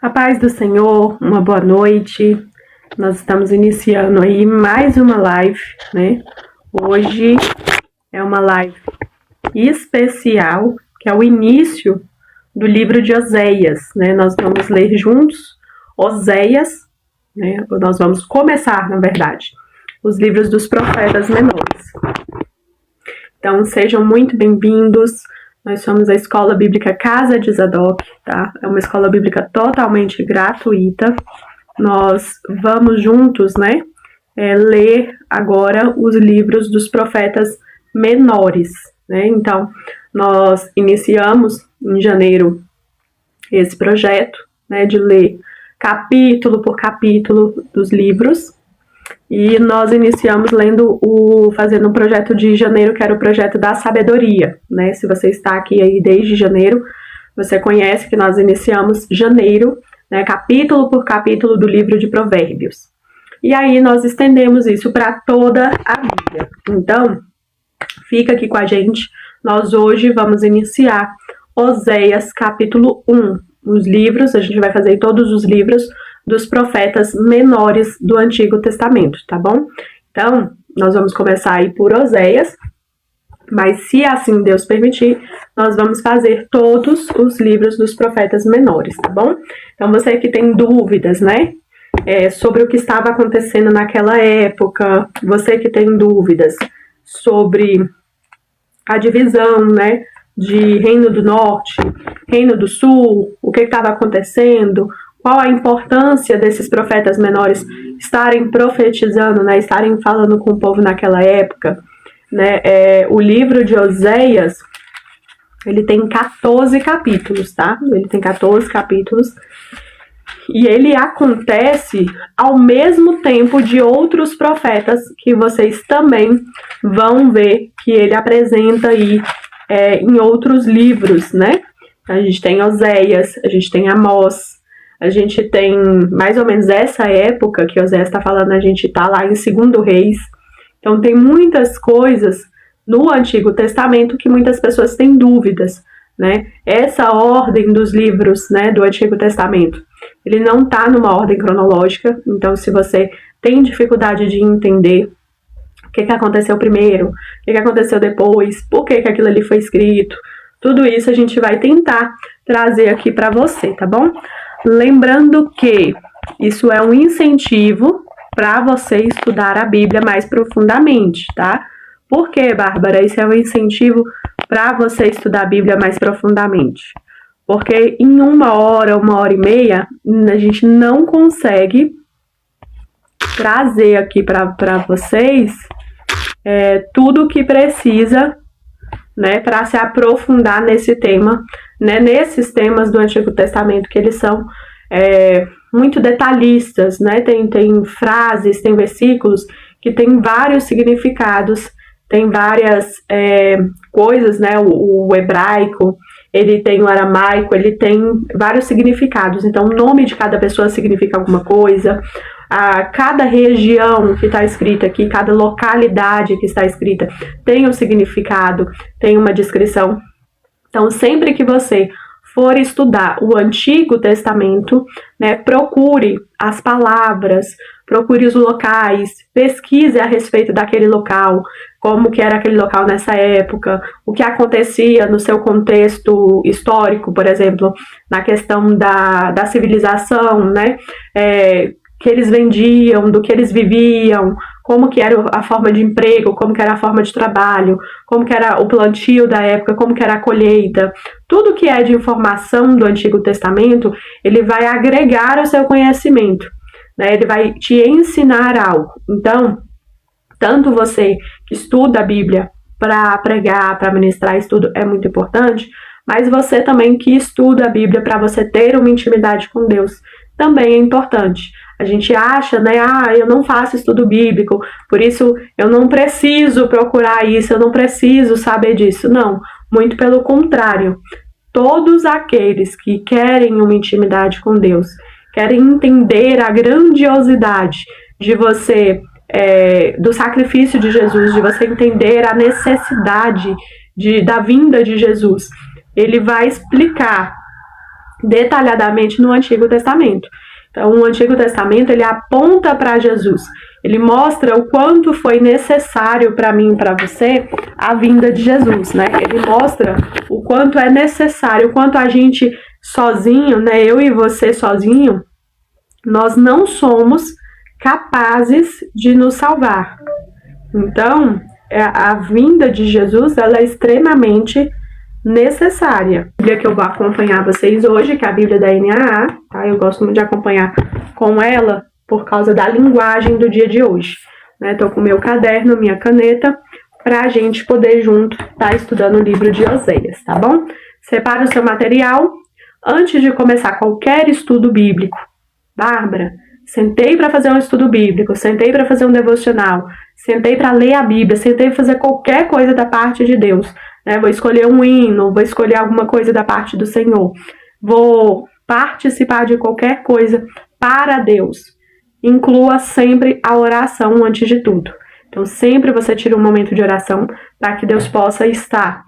A paz do Senhor, uma boa noite. Nós estamos iniciando aí mais uma live, né? Hoje é uma live especial, que é o início do livro de Oséias, né? Nós vamos ler juntos Oséias, né? Nós vamos começar, na verdade, os livros dos profetas menores. Então, sejam muito bem-vindos. Nós somos a Escola Bíblica Casa de Zadok, tá? É uma escola bíblica totalmente gratuita. Nós vamos juntos, né, ler agora os livros dos profetas menores, né? Então, nós iniciamos em janeiro esse projeto, né, de ler capítulo por capítulo dos livros. E nós iniciamos fazendo um projeto de janeiro, que era o projeto da sabedoria, né? Se você está aqui aí desde janeiro, você conhece que nós iniciamos janeiro, né, capítulo por capítulo do livro de Provérbios. E aí nós estendemos isso para toda a Bíblia. Então, fica aqui com a gente. Nós hoje vamos iniciar Oséias capítulo 1. Os livros, a gente vai fazer todos os livros dos profetas menores do Antigo Testamento, tá bom? Então, nós vamos começar aí por Oséias, mas se assim Deus permitir, nós vamos fazer todos os livros dos profetas menores, tá bom? Então, você que tem dúvidas, né, sobre o que estava acontecendo naquela época, você que tem dúvidas sobre a divisão, né, de Reino do Norte, Reino do Sul, o que estava acontecendo, qual a importância desses profetas menores estarem profetizando, né, estarem falando com o povo naquela época, né? O livro de Oséias, ele tem 14 capítulos, tá? Ele tem 14 capítulos e ele acontece ao mesmo tempo de outros profetas que vocês também vão ver que ele apresenta aí em outros livros, né? A gente tem Oséias, a gente tem Amós, a gente tem mais ou menos essa época que Oséias está falando, a gente está lá em 2 Reis. Então tem muitas coisas no Antigo Testamento que muitas pessoas têm dúvidas, né? Essa ordem dos livros, né, do Antigo Testamento, ele não está numa ordem cronológica. Então, se você tem dificuldade de entender o que aconteceu primeiro, o que aconteceu depois, por que aquilo ali foi escrito, tudo isso a gente vai tentar trazer aqui para você, tá bom? Lembrando que isso é um incentivo para você estudar a Bíblia mais profundamente, tá? Por que, Bárbara? Isso é um incentivo para você estudar a Bíblia mais profundamente. Porque em 1 hora, 1h30, a gente não consegue trazer aqui para vocês tudo o que precisa, né, para se aprofundar nesse tema, né, nesses temas do Antigo Testamento, que eles são muito detalhistas, né, tem frases, tem versículos que tem vários significados, tem várias coisas, né, o hebraico, ele tem o aramaico, ele tem vários significados. Então, o nome de cada pessoa significa alguma coisa, cada região que está escrita aqui, cada localidade que está escrita tem um significado, tem uma descrição. Então, sempre que você for estudar o Antigo Testamento, né, procure as palavras, procure os locais, pesquise a respeito daquele local, como que era aquele local nessa época, o que acontecia no seu contexto histórico, por exemplo, na questão da civilização, né, que eles vendiam, do que eles viviam, como que era a forma de emprego, como que era a forma de trabalho, como que era o plantio da época, como que era a colheita. Tudo que é de informação do Antigo Testamento, ele vai agregar ao seu conhecimento, né? Ele vai te ensinar algo. Então, tanto você que estuda a Bíblia para pregar, para ministrar estudo, é muito importante, mas você também que estuda a Bíblia para você ter uma intimidade com Deus, também é importante. A gente acha, né, eu não faço estudo bíblico, por isso eu não preciso procurar isso, eu não preciso saber disso. Não, muito pelo contrário. Todos aqueles que querem uma intimidade com Deus, querem entender a grandiosidade de você, do sacrifício de Jesus, de você entender a necessidade da vinda de Jesus, ele vai explicar detalhadamente no Antigo Testamento. Então, o Antigo Testamento, ele aponta para Jesus. Ele mostra o quanto foi necessário para mim e para você a vinda de Jesus, né? Ele mostra o quanto é necessário, o quanto a gente sozinho, né? Eu e você sozinho, nós não somos capazes de nos salvar. Então, a vinda de Jesus, ela é extremamente necessária. A Bíblia que eu vou acompanhar vocês hoje, que é a Bíblia da NAA, tá? Eu gosto muito de acompanhar com ela por causa da linguagem do dia de hoje, né? Tô com meu caderno, minha caneta, pra gente poder junto estar estudando o livro de Oséias, tá bom? Separa o seu material. Antes de começar qualquer estudo bíblico, Bárbara, sentei para fazer um estudo bíblico, sentei para fazer um devocional, sentei para ler a Bíblia, sentei para fazer qualquer coisa da parte de Deus, né? Vou escolher um hino, vou escolher alguma coisa da parte do Senhor, vou participar de qualquer coisa para Deus. Inclua sempre a oração antes de tudo. Então, sempre você tira um momento de oração para que Deus possa estar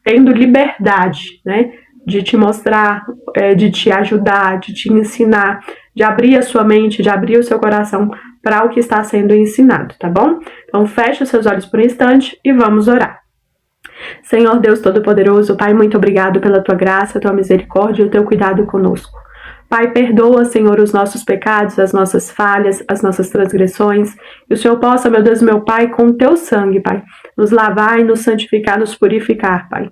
tendo liberdade, né? De te mostrar, de te ajudar, de te ensinar, de abrir a sua mente, de abrir o seu coração para o que está sendo ensinado, tá bom? Então, feche os seus olhos por um instante e vamos orar. Senhor Deus Todo-Poderoso, Pai, muito obrigado pela Tua graça, Tua misericórdia e o Teu cuidado conosco. Pai, perdoa, Senhor, os nossos pecados, as nossas falhas, as nossas transgressões. Que o Senhor possa, meu Deus, meu Pai, com o Teu sangue, Pai, nos lavar e nos santificar, nos purificar, Pai.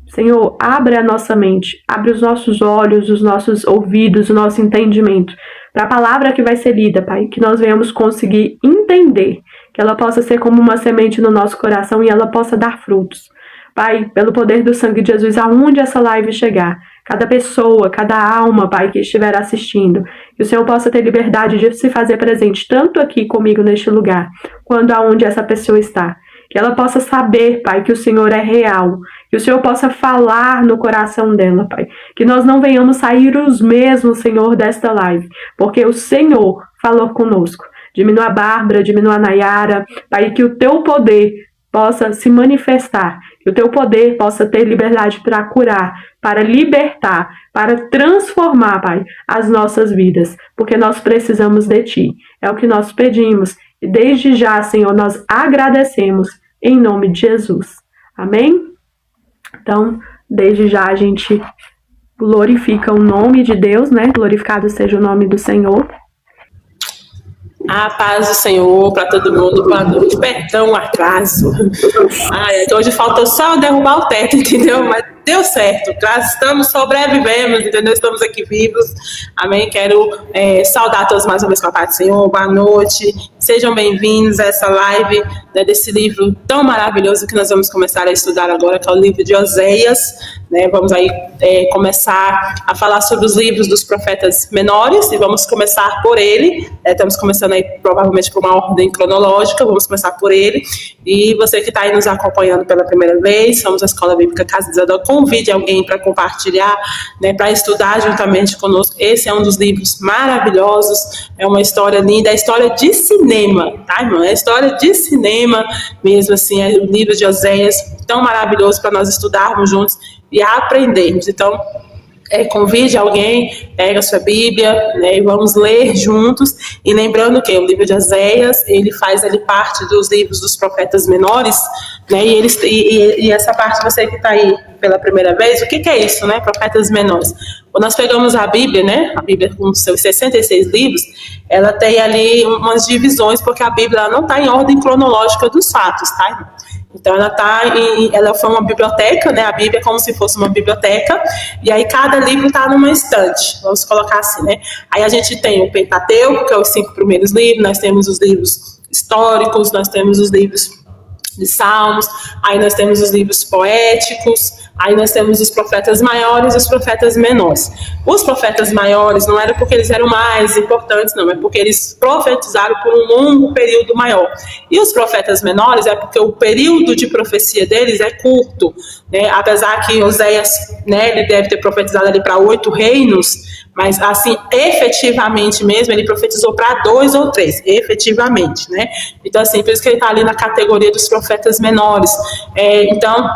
Senhor, abre a nossa mente, abre os nossos olhos, os nossos ouvidos, o nosso entendimento para a palavra que vai ser lida, Pai, que nós venhamos conseguir entender, que ela possa ser como uma semente no nosso coração e ela possa dar frutos. Pai, pelo poder do sangue de Jesus, aonde essa live chegar, cada pessoa, cada alma, Pai, que estiver assistindo, que o Senhor possa ter liberdade de se fazer presente, tanto aqui comigo neste lugar, quanto aonde essa pessoa está. Que ela possa saber, Pai, que o Senhor é real. Que o Senhor possa falar no coração dela, Pai. Que nós não venhamos sair os mesmos, Senhor, desta live. Porque o Senhor falou conosco. Diminua a Bárbara, diminua a Nayara, Pai, que o Teu poder possa se manifestar. Que o Teu poder possa ter liberdade para curar, para libertar, para transformar, Pai, as nossas vidas. Porque nós precisamos de Ti. É o que nós pedimos. E desde já, Senhor, nós agradecemos em nome de Jesus. Amém? Então, desde já a gente glorifica o nome de Deus, né? Glorificado seja o nome do Senhor. A paz do Senhor para todo mundo, boa noite, perdão o atraso. Hoje faltou só derrubar o teto, entendeu? Mas deu certo, estamos, sobrevivemos, entendeu? Estamos aqui vivos, amém? Quero saudar todos mais uma vez com a paz do Senhor, boa noite, sejam bem-vindos a essa live, né, desse livro tão maravilhoso que nós vamos começar a estudar agora, que é o livro de Oséias, né? Vamos aí começar a falar sobre os livros dos profetas menores, e vamos começar por ele, estamos começando aí provavelmente por uma ordem cronológica, vamos começar por ele, e você que está aí nos acompanhando pela primeira vez, somos a Escola Bíblica Casa de Isadora, convide alguém para compartilhar, né, para estudar juntamente conosco. Esse é um dos livros maravilhosos, é uma história linda, é história de cinema, tá, irmão? É história de cinema mesmo, assim, é o livro de Oséias, tão maravilhoso para nós estudarmos juntos e aprendermos. Então, convide alguém, pega a sua Bíblia, né, e vamos ler juntos. E lembrando que o livro de Oséias, ele faz ali parte dos livros dos profetas menores, né, e essa parte, você que está aí pela primeira vez, o que é isso, né, profetas menores? Quando nós pegamos a Bíblia, né, a Bíblia com seus 66 livros, ela tem ali umas divisões, porque a Bíblia ela não está em ordem cronológica dos fatos, tá? Então ela foi uma biblioteca, né? A Bíblia é como se fosse uma biblioteca, e aí cada livro está numa estante, vamos colocar assim, né? Aí a gente tem o Pentateuco, que é os 5 primeiros livros, nós temos os livros históricos, nós temos os livros de Salmos, aí nós temos os livros poéticos, aí nós temos os profetas maiores e os profetas menores. Os profetas maiores não era porque eles eram mais importantes, não, é porque eles profetizaram por um longo período maior. E os profetas menores é porque o período de profecia deles é curto, né? Apesar que Oséias, né, ele deve ter profetizado ali para 8 reinos, mas assim, efetivamente mesmo, ele profetizou para 2 ou 3, efetivamente, né? Então assim, por isso que ele está ali na categoria dos profetas menores. Então,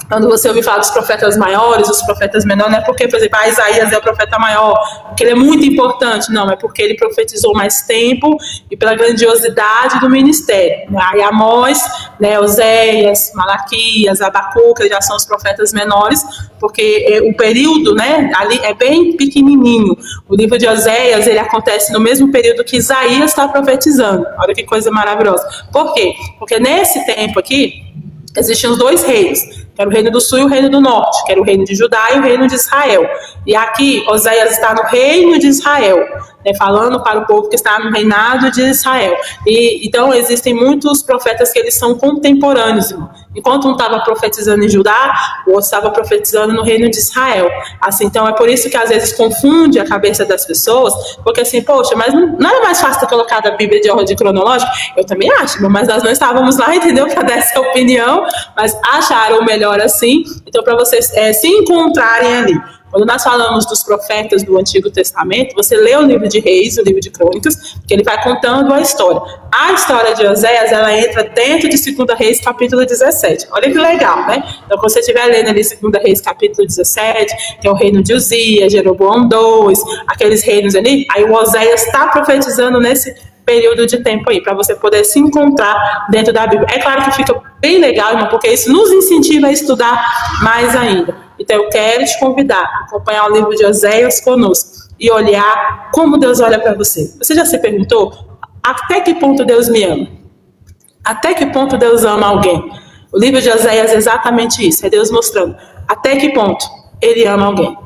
Quando você ouve falar dos profetas maiores, os profetas menores, não é porque, por exemplo, Isaías é o profeta maior, porque ele é muito importante, não, é porque ele profetizou mais tempo e pela grandiosidade do ministério. Aí Amós, né, Oséias, Malaquias, Abacuque, já são os profetas menores, porque o período, né, ali é bem pequenininho. O livro de Oséias, ele acontece no mesmo período que Isaías está profetizando. Olha que coisa maravilhosa. Por quê? Porque nesse tempo aqui, existiam os dois reinos, que era o reino do sul e o reino do norte, que era o reino de Judá e o reino de Israel. E aqui, Oséias está no reino de Israel, né, falando para o povo que está no reinado de Israel. E então existem muitos profetas que eles são contemporâneos, irmão. Enquanto um estava profetizando em Judá, o outro estava profetizando no reino de Israel. Assim, então é por isso que às vezes confunde a cabeça das pessoas, porque assim, poxa, mas não era mais fácil ter colocado a Bíblia de ordem cronológica? Eu também acho, mas nós não estávamos lá, entendeu, para dar essa opinião, mas acharam melhor assim. Então, para vocês se encontrarem ali. Quando nós falamos dos profetas do Antigo Testamento, você lê o livro de Reis, o livro de Crônicas, que ele vai contando a história. A história de Oséias, ela entra dentro de 2 Reis, capítulo 17. Olha que legal, né? Então, quando você estiver lendo ali 2 Reis, capítulo 17, tem o reino de Uzias, Jeroboão II, aqueles reinos ali, aí o Oséias está profetizando nesse período de tempo aí, para você poder se encontrar dentro da Bíblia. É claro que fica bem legal, irmão, porque isso nos incentiva a estudar mais ainda. Então, eu quero te convidar a acompanhar o livro de Oséias conosco e olhar como Deus olha para você. Você já se perguntou até que ponto Deus me ama? Até que ponto Deus ama alguém? O livro de Oséias é exatamente isso, é Deus mostrando até que ponto Ele ama alguém.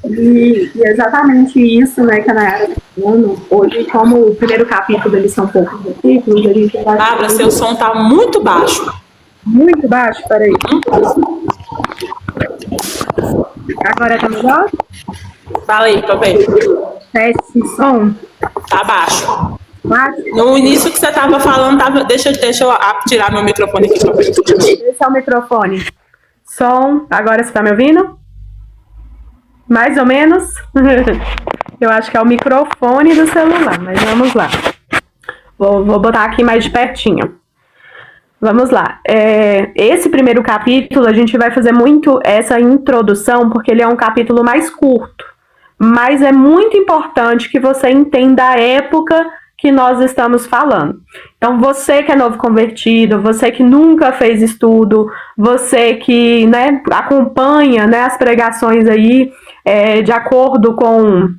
E exatamente isso, né, que a Nayara está falando. Hoje, como o primeiro capítulo eles são poucos versículos, a gente vai... Bárbara, seu som está muito baixo. Muito baixo, peraí. Agora tá melhor? Fala aí, tô vendo. Teste som. Tá baixo. Baixo. No início que você estava falando, deixa eu tirar meu microfone aqui. Esse é o microfone. Som. Agora você tá me ouvindo? Mais ou menos? Eu acho que é o microfone do celular, mas vamos lá. Vou botar aqui mais de pertinho. Vamos lá. Esse primeiro capítulo, a gente vai fazer muito essa introdução, porque ele é um capítulo mais curto. Mas é muito importante que você entenda a época que nós estamos falando. Então, você que é novo convertido, você que nunca fez estudo, você que, né, acompanha, né, as pregações aí de acordo com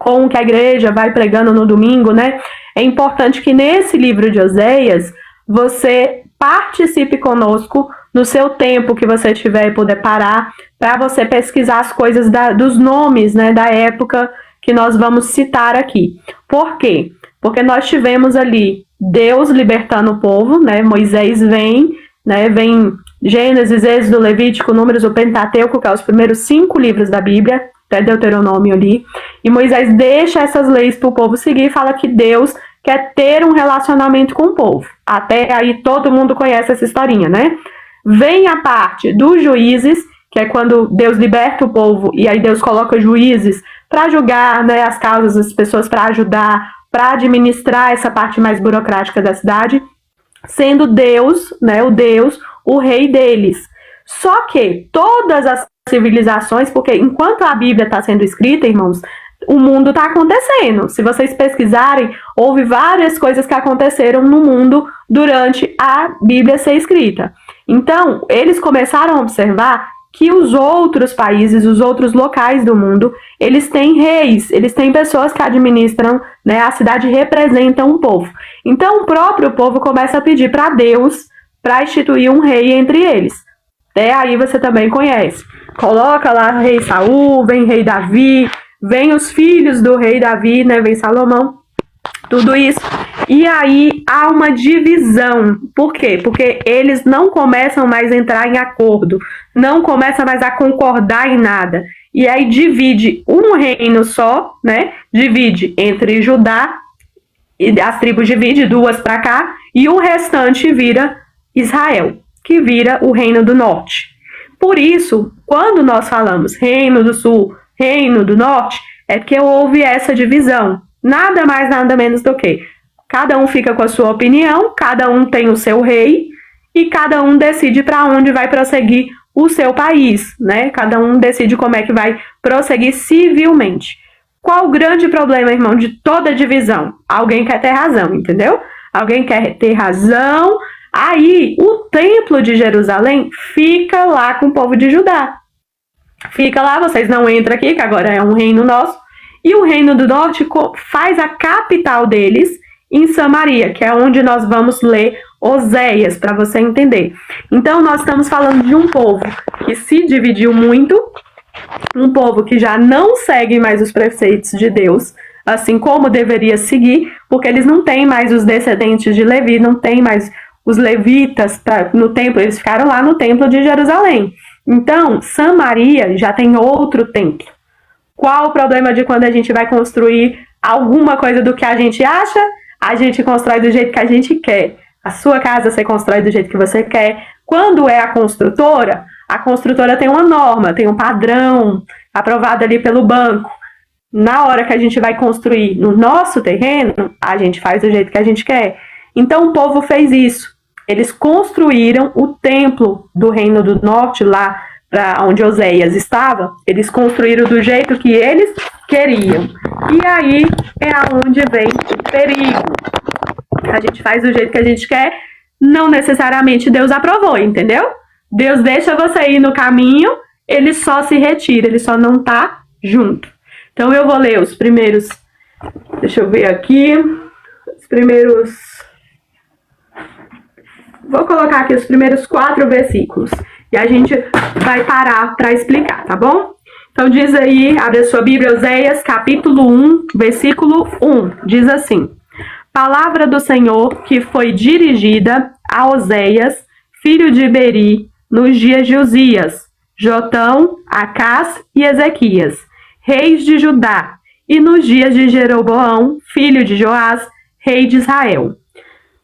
o que a igreja vai pregando no domingo, né? É importante que nesse livro de Oséias você participe conosco no seu tempo que você tiver e puder parar, para você pesquisar as coisas dos nomes, né, da época que nós vamos citar aqui. Por quê? Porque nós tivemos ali Deus libertando o povo, né? Moisés vem Gênesis, Êxodo, Levítico, Números, o Pentateuco, que é os primeiros 5 livros da Bíblia, até Deuteronômio ali, e Moisés deixa essas leis para o povo seguir e fala que Deus quer ter um relacionamento com o povo. Até aí todo mundo conhece essa historinha, né? Vem a parte dos juízes, que é quando Deus liberta o povo, e aí Deus coloca juízes para julgar, né, as causas das pessoas, para ajudar, para administrar essa parte mais burocrática da cidade, sendo Deus, né, o rei deles. Só que todas as civilizações, porque enquanto a Bíblia está sendo escrita, irmãos, o mundo está acontecendo. Se vocês pesquisarem, houve várias coisas que aconteceram no mundo durante a Bíblia ser escrita. Então, eles começaram a observar que os outros países, os outros locais do mundo, eles têm reis, eles têm pessoas que administram, né, a cidade representa um povo. Então, o próprio povo começa a pedir para Deus para instituir um rei entre eles. Até aí você também conhece. Coloca lá o rei Saul, vem rei Davi, vem os filhos do rei Davi, né, vem Salomão, tudo isso. E aí há uma divisão. Por quê? Porque eles não começam mais a entrar em acordo, não começam mais a concordar em nada. E aí divide um reino só, né? Divide entre Judá, e as tribos dividem 2 para cá, e o restante vira Israel, que vira o reino do norte. Por isso, quando nós falamos reino do sul, reino do norte, é porque houve essa divisão. Nada mais, nada menos do que cada um fica com a sua opinião, cada um tem o seu rei, e cada um decide para onde vai prosseguir o seu país, né? Cada um decide como é que vai prosseguir civilmente. Qual o grande problema, irmão, de toda divisão? Alguém quer ter razão, entendeu? Alguém quer ter razão. Aí, o templo de Jerusalém fica lá com o povo de Judá. Fica lá, vocês não entram aqui, que agora é um reino nosso. E o reino do norte faz a capital deles em Samaria, que é onde nós vamos ler Oséias, para você entender. Então, nós estamos falando de um povo que se dividiu muito, um povo que já não segue mais os preceitos de Deus, assim como deveria seguir, porque eles não têm mais os descendentes de Levi, não tem mais os levitas no templo, eles ficaram lá no templo de Jerusalém. Então, Samaria já tem outro templo. Qual o problema de quando a gente vai construir alguma coisa do que a gente acha? A gente constrói do jeito que a gente quer. A sua casa você constrói do jeito que você quer. Quando é a construtora tem uma norma, tem um padrão aprovado ali pelo banco. Na hora que a gente vai construir no nosso terreno, a gente faz do jeito que a gente quer. Então o povo fez isso. Eles construíram o templo do Reino do Norte, lá para onde Oséias estava. Eles construíram do jeito que eles queriam. E aí é aonde vem o perigo. A gente faz do jeito que a gente quer, não necessariamente Deus aprovou, entendeu? Deus deixa você ir no caminho, ele só se retira, ele só não tá junto. Então eu vou ler os primeiros, deixa eu ver aqui, vou colocar aqui os primeiros 4 versículos e a gente vai parar para explicar, tá bom? Então diz aí, abre a sua Bíblia, Oséias, capítulo 1, versículo 1, diz assim: Palavra do Senhor que foi dirigida a Oséias, filho de Beri, nos dias de Uzias, Jotão, Acás e Ezequias, reis de Judá, e nos dias de Jeroboão, filho de Joás, rei de Israel.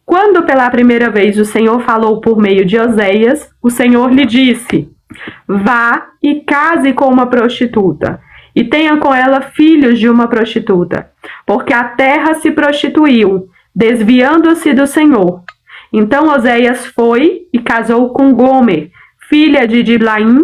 Quando pela primeira vez o Senhor falou por meio de Oséias, o Senhor lhe disse: Vá e case com uma prostituta, e tenha com ela filhos de uma prostituta, porque a terra se prostituiu, desviando-se do Senhor. Então Oséias foi e casou com Gomer, filha de Diblaim,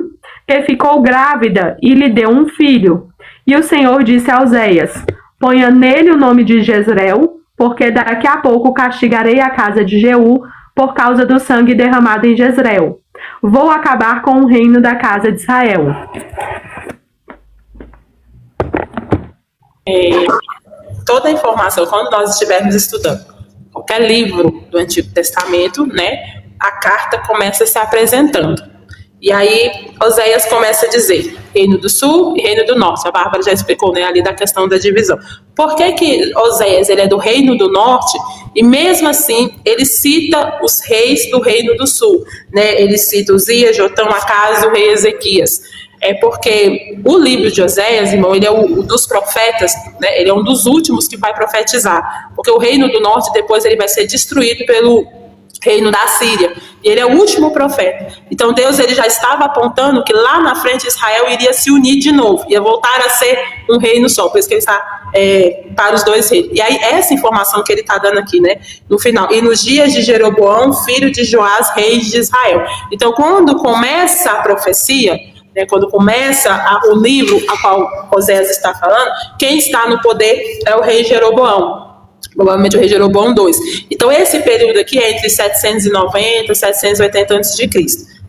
que ficou grávida e lhe deu um filho. E o Senhor disse a Oséias: Ponha nele o nome de Jezreel, porque daqui a pouco castigarei a casa de Jeú por causa do sangue derramado em Jezreel. Vou acabar com o reino da casa de Israel. Toda a informação, quando nós estivermos estudando qualquer livro do Antigo Testamento, né, a carta começa se apresentando. E aí Oséias começa a dizer Reino do Sul e Reino do Norte. A Bárbara já explicou, né, ali da questão da divisão. Por que Oséias ele é do Reino do Norte e mesmo assim ele cita os reis do Reino do Sul, né? Ele cita Uzias, Jotão, Acás e o rei Ezequias. É porque o livro de Oséias, irmão, ele é o dos profetas, né? Ele é um dos últimos que vai profetizar, porque o Reino do Norte depois ele vai ser destruído pelo reino da Síria, e ele é o último profeta. Então Deus ele já estava apontando que lá na frente Israel iria se unir de novo, ia voltar a ser um reino só, por isso que ele está para os dois reinos. E aí essa informação que ele está dando aqui, né, no final, e nos dias de Jeroboão, filho de Joás, rei de Israel. Então quando começa a profecia, né, quando começa o livro a qual Oséias está falando, quem está no poder é o rei Jeroboão. Provavelmente o rei Jeroboão II. Então esse período aqui é entre 790 e 780 a.C.,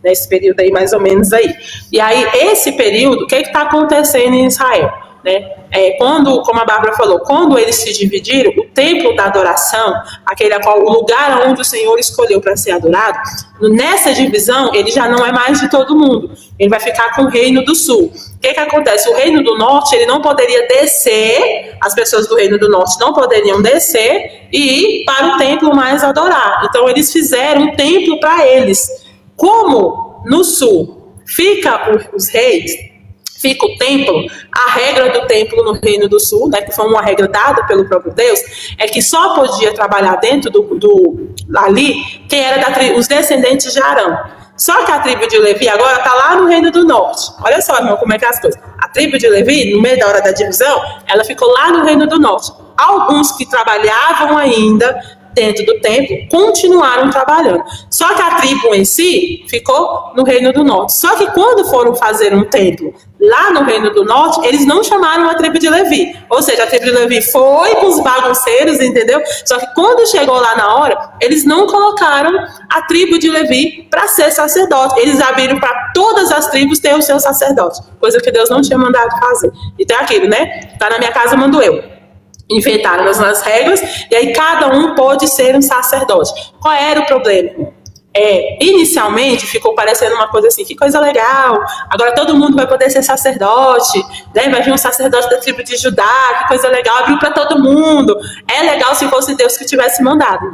né, esse período aí mais ou menos aí. E aí esse período, o que está acontecendo em Israel? Né? Quando, como a Bárbara falou, quando eles se dividiram, o templo da adoração, o lugar onde o Senhor escolheu para ser adorado, nessa divisão ele já não é mais de todo mundo, ele vai ficar com o Reino do Sul. O que acontece? O Reino do Norte ele não poderia descer, as pessoas do Reino do Norte não poderiam descer e ir para o templo mais adorar. Então eles fizeram um templo para eles. Como no Sul fica os reis, fica o templo, a regra do templo no Reino do Sul, né, que foi uma regra dada pelo próprio Deus, é que só podia trabalhar dentro ali quem era os descendentes de Arão. Só que a tribo de Levi agora está lá no Reino do Norte. Olha só, irmão, como é que é as coisas. A tribo de Levi, no meio da hora da divisão, ela ficou lá no Reino do Norte. Alguns que trabalhavam ainda dentro do templo, continuaram trabalhando. Só que a tribo em si ficou no Reino do Norte. Só que quando foram fazer um templo lá no Reino do Norte, eles não chamaram a tribo de Levi. Ou seja, a tribo de Levi foi com os bagunceiros, entendeu? Só que quando chegou lá na hora, eles não colocaram a tribo de Levi para ser sacerdote. Eles abriram para todas as tribos ter o seu sacerdote. Coisa que Deus não tinha mandado fazer. Então é aquilo, né? Tá na minha casa, mando eu. Inventaram as regras, e aí cada um pôde ser um sacerdote. Qual era o problema? Inicialmente ficou parecendo uma coisa assim, que coisa legal, agora todo mundo vai poder ser sacerdote, né? Vai vir um sacerdote da tribo de Judá, que coisa legal, abriu para todo mundo. É legal se fosse Deus que tivesse mandado.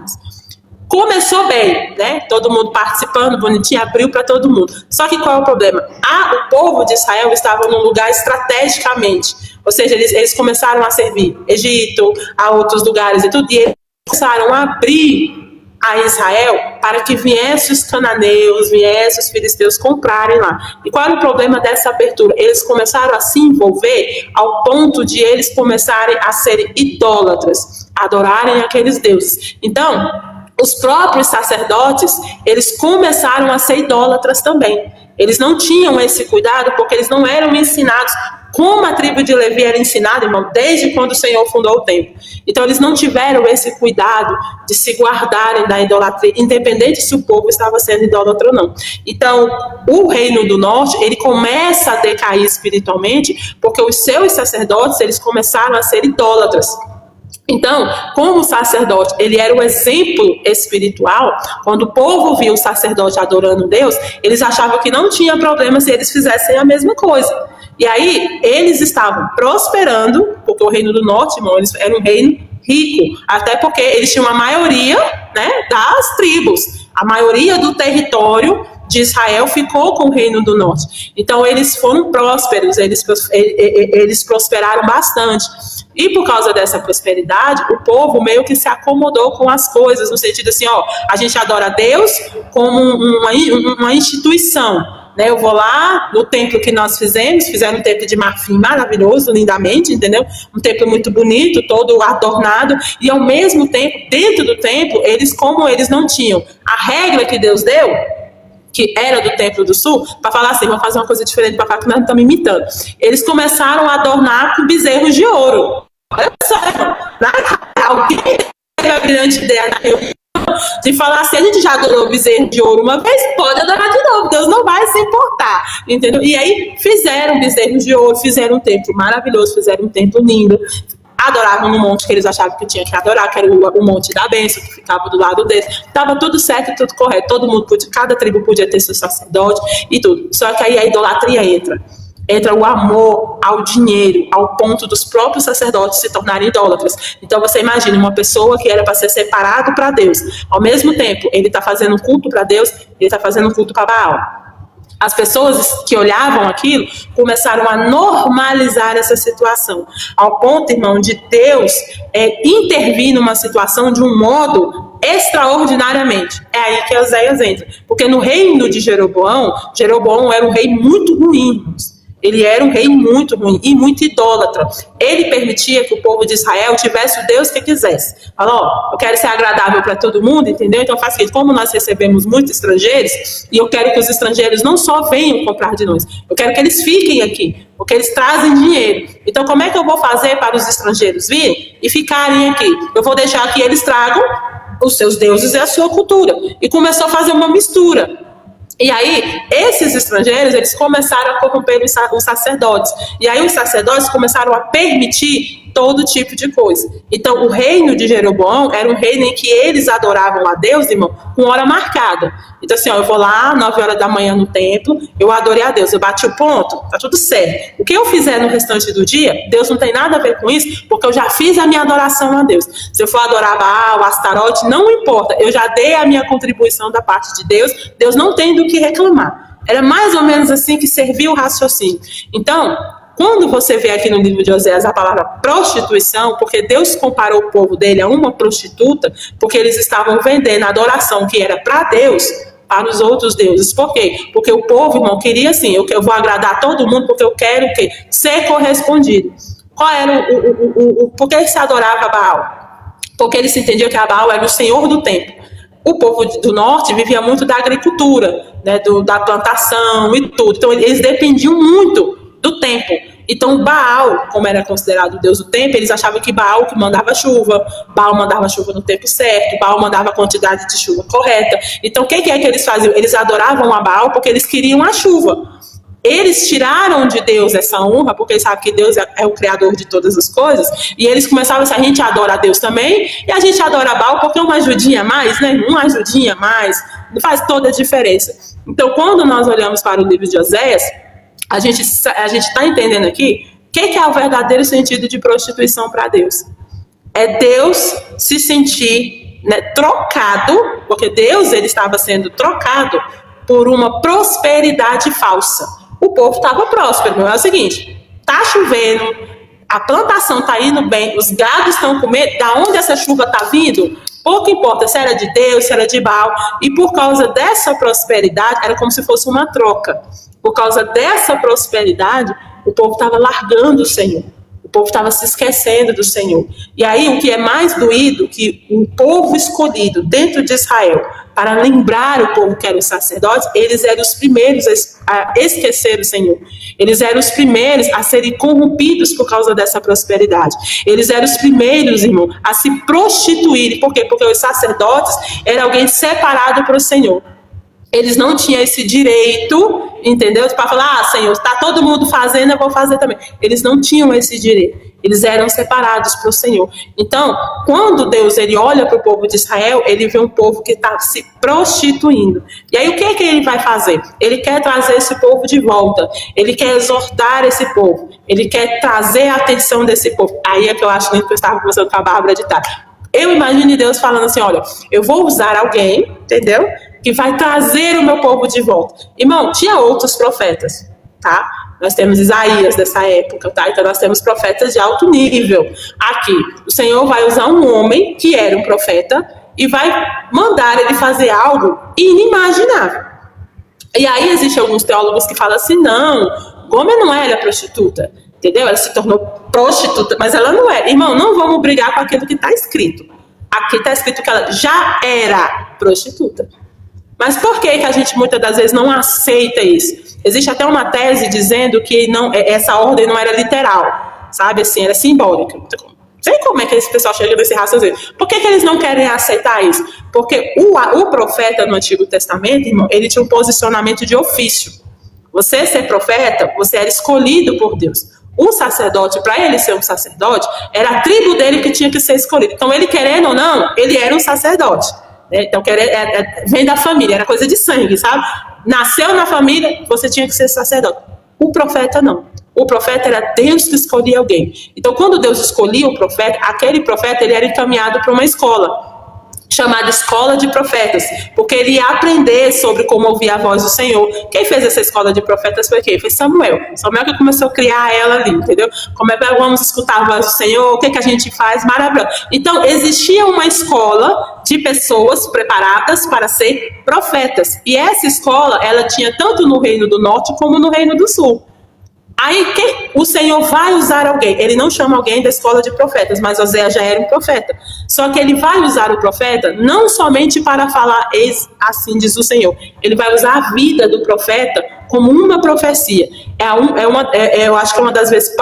Começou bem, né? Todo mundo participando, bonitinho, abriu para todo mundo. Só que qual é o problema? O povo de Israel estava num lugar estrategicamente, ou seja, eles começaram a servir Egito, a outros lugares e tudo, e eles começaram a abrir a Israel para que viessem os cananeus, viessem os filisteus comprarem lá. E qual era o problema dessa abertura? Eles começaram a se envolver ao ponto de eles começarem a serem idólatras, adorarem aqueles deuses. Então, os próprios sacerdotes, eles começaram a ser idólatras também. Eles não tinham esse cuidado porque eles não eram ensinados como a tribo de Levi era ensinada, irmão, desde quando o Senhor fundou o templo. Então, eles não tiveram esse cuidado de se guardarem da idolatria, independente se o povo estava sendo idólatra ou não. Então, o Reino do Norte, ele começa a decair espiritualmente, porque os seus sacerdotes, eles começaram a ser idólatras. Então, como o sacerdote, ele era o exemplo espiritual, quando o povo viu o sacerdote adorando Deus, eles achavam que não tinha problema se eles fizessem a mesma coisa. E aí, eles estavam prosperando, porque o Reino do Norte, irmão, eles eram um reino rico, até porque eles tinham a maioria, né, das tribos, a maioria do território de Israel ficou com o Reino do Norte. Então, eles foram prósperos, eles prosperaram bastante. E por causa dessa prosperidade, o povo meio que se acomodou com as coisas, no sentido assim, a gente adora Deus como uma instituição, né? Eu vou lá no templo que nós fizeram um templo de marfim maravilhoso, lindamente, entendeu? Um templo muito bonito, todo adornado, e ao mesmo tempo, dentro do templo, como eles não tinham a regra que Deus deu, que era do Templo do Sul, para falar assim, vamos fazer uma coisa diferente para cá que nós não estamos imitando. Eles começaram a adornar com bezerros de ouro. Olha só, alguém teve a brilhante ideia de falar assim, a gente já adorou bezerro de ouro uma vez, pode adorar de novo, Deus não vai se importar, entendeu? E aí fizeram bezerros de ouro, fizeram um templo maravilhoso, fizeram um templo lindo, adoravam no monte que eles achavam que tinha que adorar, que era o monte da bênção, que ficava do lado deles. Estava tudo certo, tudo correto, todo mundo cada tribo podia ter seu sacerdote e tudo. Só que aí a idolatria entra o amor ao dinheiro, ao ponto dos próprios sacerdotes se tornarem idólatras. Então você imagina uma pessoa que era para ser separado para Deus, ao mesmo tempo ele está fazendo um culto para Deus, ele está fazendo um culto para Baal. As pessoas que olhavam aquilo começaram a normalizar essa situação, ao ponto, irmão, de Deus intervir numa situação de um modo extraordinariamente. É aí que Oséias entra. Porque no reino de Jeroboão era um rei muito ruim, irmãos. Ele era um rei muito ruim e muito idólatra. Ele permitia que o povo de Israel tivesse o Deus que quisesse. Falou, eu quero ser agradável para todo mundo, entendeu? Então faz isso. Como nós recebemos muitos estrangeiros, e eu quero que os estrangeiros não só venham comprar de nós, eu quero que eles fiquem aqui, porque eles trazem dinheiro. Então como é que eu vou fazer para os estrangeiros virem e ficarem aqui? Eu vou deixar que eles tragam os seus deuses e a sua cultura. E começou a fazer uma mistura. E aí, esses estrangeiros, eles começaram a corromper os sacerdotes. E aí, os sacerdotes começaram a permitir todo tipo de coisa. Então, o reino de Jeroboão era um reino em que eles adoravam a Deus, irmão, com hora marcada. Então, assim, eu vou lá, 9 horas da manhã no templo, eu adorei a Deus, eu bati o ponto, tá tudo certo. O que eu fizer no restante do dia, Deus não tem nada a ver com isso, porque eu já fiz a minha adoração a Deus. Se eu for adorar Baal, Astarote, não importa, eu já dei a minha contribuição da parte de Deus, Deus não tem do que reclamar. Era mais ou menos assim que servia o raciocínio. Então, quando você vê aqui no livro de Oséias a palavra prostituição, porque Deus comparou o povo dele a uma prostituta, porque eles estavam vendendo a adoração que era para Deus, para os outros deuses. Por quê? Porque o povo, irmão, queria assim, eu vou agradar todo mundo, porque eu quero o quê? Ser correspondido. Qual era por que se adorava Baal? porque eles entendiam que Baal era o senhor do tempo. O povo do norte vivia muito da agricultura, né, da plantação e tudo. Então, eles dependiam muito do tempo. Então, Baal, como era considerado o deus do tempo, eles achavam que Baal que mandava chuva, Baal mandava chuva no tempo certo, Baal mandava a quantidade de chuva correta. Então, o que é que eles faziam? Eles adoravam a Baal porque eles queriam a chuva. Eles tiraram de Deus essa honra, porque eles sabem que Deus é o criador de todas as coisas, e eles começavam assim, a gente adora a Deus também, e a gente adora a Baal porque uma ajudinha a mais, né? Uma ajudinha a mais, faz toda a diferença. Então, quando nós olhamos para o livro de Oséias, a gente está entendendo aqui o que é o verdadeiro sentido de prostituição para Deus. É Deus se sentir, né, trocado, porque Deus ele estava sendo trocado por uma prosperidade falsa. O povo estava próspero, mas é o seguinte, está chovendo, a plantação está indo bem, os gados estão comendo, da onde essa chuva está vindo? Pouco importa se era de Deus, se era de Baal, e por causa dessa prosperidade, era como se fosse uma troca. Por causa dessa prosperidade, o povo estava largando o Senhor. O povo estava se esquecendo do Senhor. E aí, o que é mais doído, que o povo escolhido dentro de Israel, para lembrar o povo que eram os sacerdotes, eles eram os primeiros a esquecer o Senhor. Eles eram os primeiros a serem corrompidos por causa dessa prosperidade. Eles eram os primeiros, irmão, a se prostituírem. Por quê? Porque os sacerdotes eram alguém separado para o Senhor. Eles não tinham esse direito, entendeu? Para falar, Senhor, está todo mundo fazendo, eu vou fazer também. Eles não tinham esse direito. Eles eram separados para o Senhor. Então, quando Deus ele olha para o povo de Israel, ele vê um povo que está se prostituindo. E aí, o que é que ele vai fazer? Ele quer trazer esse povo de volta. Ele quer exortar esse povo. Ele quer trazer a atenção desse povo. Aí é que eu acho que eu estava conversando com a Bárbara de tarde. Eu imagino Deus falando assim, olha, eu vou usar alguém, entendeu? Que vai trazer o meu povo de volta. Irmão, tinha outros profetas, tá? Nós temos Isaías dessa época, tá? Então nós temos profetas de alto nível. Aqui, o Senhor vai usar um homem que era um profeta e vai mandar ele fazer algo inimaginável. E aí existem alguns teólogos que falam assim, não, Gomer não era prostituta, entendeu? Ela se tornou prostituta, mas ela não era. Irmão, não vamos brigar com aquilo que está escrito. Aqui está escrito que ela já era prostituta. Mas por que a gente muitas das vezes não aceita isso? Existe até uma tese dizendo que não, essa ordem não era literal, sabe? Assim, era simbólica. Não sei como é que esse pessoal chega nesse raciocínio. Por que eles não querem aceitar isso? Porque o profeta no Antigo Testamento, irmão, ele tinha um posicionamento de ofício. Você ser profeta, você era escolhido por Deus. O sacerdote, para ele ser um sacerdote, era a tribo dele que tinha que ser escolhida. Então, ele querendo ou não, ele era um sacerdote. Então, vem da família, era coisa de sangue, sabe? Nasceu na família, você tinha que ser sacerdote. O profeta não. O profeta era Deus que escolhia alguém. Então, quando Deus escolhia o profeta, aquele profeta ele era encaminhado para uma escola, chamada Escola de Profetas, porque ele ia aprender sobre como ouvir a voz do Senhor. Quem fez essa escola de profetas foi quem? Foi Samuel. Samuel que começou a criar ela ali, entendeu? Como é que vamos escutar a voz do Senhor, o que a gente faz, maravilhoso. Então, existia uma escola de pessoas preparadas para ser profetas. E essa escola, ela tinha tanto no Reino do Norte como no Reino do Sul. Aí o Senhor vai usar alguém. Ele não chama alguém da escola de profetas, mas Oséias já era um profeta. Só que ele vai usar o profeta não somente para falar, eis assim diz o Senhor. Ele vai usar a vida do profeta como uma profecia. Eu acho que é uma das vezes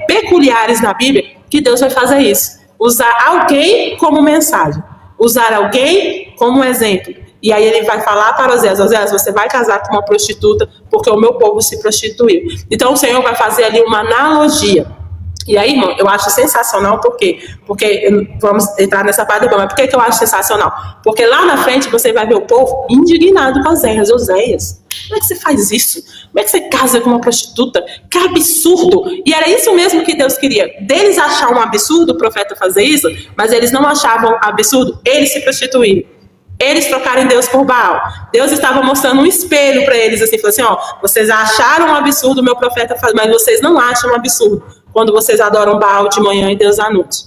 peculiares na Bíblia que Deus vai fazer isso. Usar alguém como mensagem. Usar alguém como exemplo. E aí ele vai falar para Oséias, Oséias, você vai casar com uma prostituta porque o meu povo se prostituiu. Então o Senhor vai fazer ali uma analogia. E aí, irmão, eu acho sensacional, porque vamos entrar nessa parte depois, mas por que eu acho sensacional? Porque lá na frente você vai ver o povo indignado com Oséias. Oséias, como é que você faz isso? Como é que você casa com uma prostituta? Que absurdo! E era isso mesmo que Deus queria. Deles achar um absurdo o profeta fazer isso, mas eles não achavam absurdo eles se prostituírem. Eles trocarem Deus por Baal. Deus estava mostrando um espelho para eles, assim, falou assim, ó, vocês acharam um absurdo o meu profeta fazer, mas vocês não acham um absurdo quando vocês adoram Baal de manhã e Deus à noite.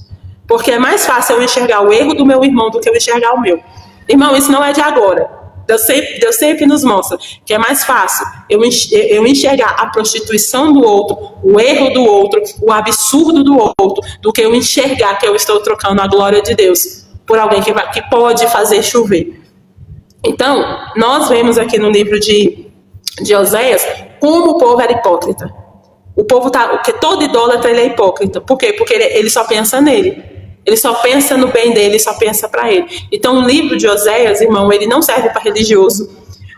Porque é mais fácil eu enxergar o erro do meu irmão do que eu enxergar o meu. Irmão, isso não é de agora. Deus sempre nos mostra que é mais fácil eu enxergar a prostituição do outro, o erro do outro, o absurdo do outro, do que eu enxergar que eu estou trocando a glória de Deus por alguém que pode fazer chover. Então, nós vemos aqui no livro de Oséias como o povo era hipócrita. O povo porque todo idólatra ele é hipócrita. Por quê? Porque ele só pensa nele. Ele só pensa no bem dele, ele só pensa para ele. Então, o livro de Oséias, irmão, ele não serve para religioso.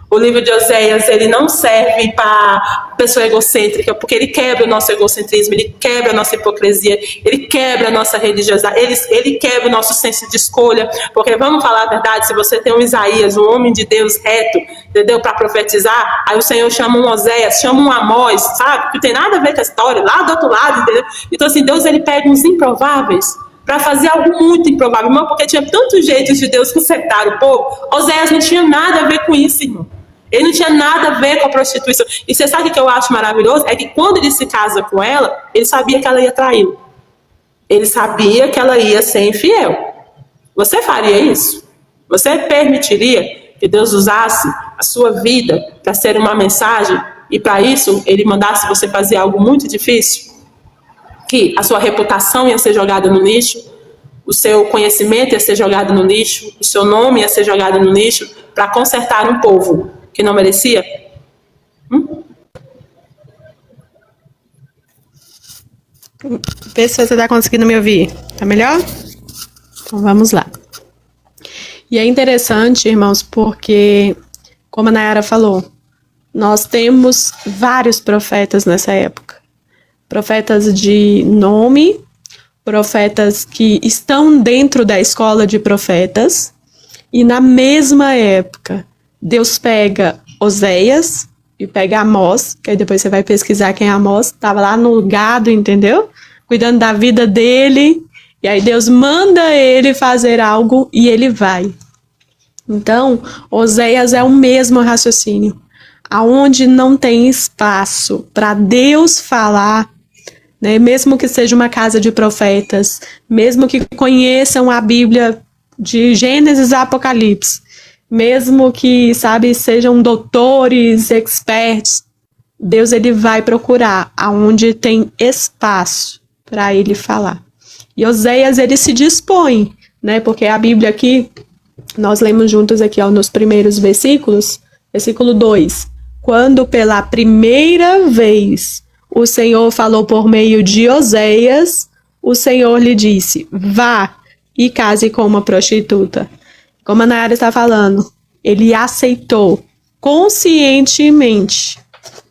O livro de Oséias, ele não serve para pessoa egocêntrica, porque ele quebra o nosso egocentrismo, ele quebra a nossa hipocrisia, ele quebra a nossa religiosidade, ele quebra o nosso senso de escolha, porque vamos falar a verdade, se você tem um Isaías, um homem de Deus reto, entendeu, para profetizar, aí o Senhor chama um Oséias, chama um Amós, sabe, que não tem nada a ver com a história, lá do outro lado, entendeu? Então assim, Deus ele pega uns improváveis, para fazer algo muito improvável, irmão, porque tinha tantos jeitos de Deus consertar o povo. Oséias não tinha nada a ver com isso, irmão. Ele não tinha nada a ver com a prostituição. E você sabe o que eu acho maravilhoso? É que quando ele se casa com ela, ele sabia que ela ia traí-lo. Ele sabia que ela ia ser infiel. Você faria isso? Você permitiria que Deus usasse a sua vida para ser uma mensagem e para isso ele mandasse você fazer algo muito difícil? Que a sua reputação ia ser jogada no lixo, o seu conhecimento ia ser jogado no lixo, o seu nome ia ser jogado no lixo para consertar um povo que não merecia? Vê se você está conseguindo me ouvir. Tá melhor? Então vamos lá. E é interessante, irmãos, porque, como a Nayara falou, nós temos vários profetas nessa época. Profetas de nome, profetas que estão dentro da escola de profetas, e na mesma época, Deus pega Oséias e pega Amós, que aí depois você vai pesquisar quem é Amós, estava lá no gado, entendeu? Cuidando da vida dele, e aí Deus manda ele fazer algo e ele vai. Então, Oséias é o mesmo raciocínio, aonde não tem espaço para Deus falar, né? Mesmo que seja uma casa de profetas, mesmo que conheçam a Bíblia de Gênesis a Apocalipse, mesmo que, sabe, sejam doutores, experts, Deus ele vai procurar aonde tem espaço para ele falar. E Oséias ele se dispõe, né? Porque a Bíblia aqui, nós lemos juntos aqui, ó, nos primeiros versículos, versículo 2, quando pela primeira vez o Senhor falou por meio de Oséias, o Senhor lhe disse, vá e case com uma prostituta. Como a Nayara está falando, ele aceitou conscientemente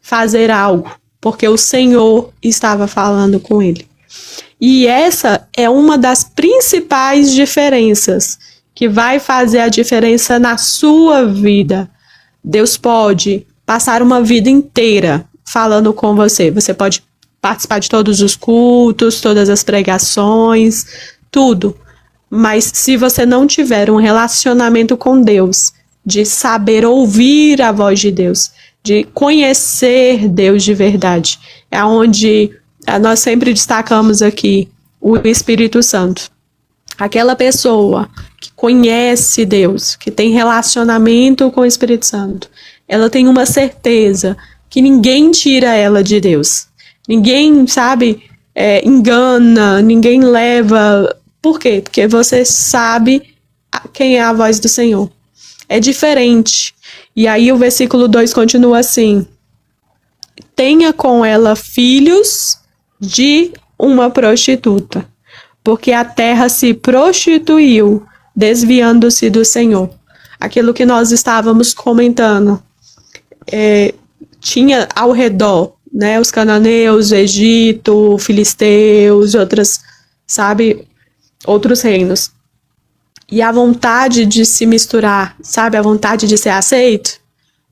fazer algo, porque o Senhor estava falando com ele. E essa é uma das principais diferenças que vai fazer a diferença na sua vida. Deus pode passar uma vida inteira falando com você. Você pode participar de todos os cultos, todas as pregações, tudo. Mas se você não tiver um relacionamento com Deus, de saber ouvir a voz de Deus, de conhecer Deus de verdade, é onde nós sempre destacamos aqui o Espírito Santo. Aquela pessoa que conhece Deus, que tem relacionamento com o Espírito Santo, ela tem uma certeza que ninguém tira ela de Deus. Ninguém, sabe, engana, ninguém leva. Por quê? Porque você sabe quem é a voz do Senhor. É diferente. E aí o versículo 2 continua assim. Tenha com ela filhos de uma prostituta, porque a terra se prostituiu, desviando-se do Senhor. Aquilo que nós estávamos comentando. Tinha ao redor, né, os cananeus, o Egito, filisteus, outros reinos. E a vontade de se misturar, sabe? A vontade de ser aceito.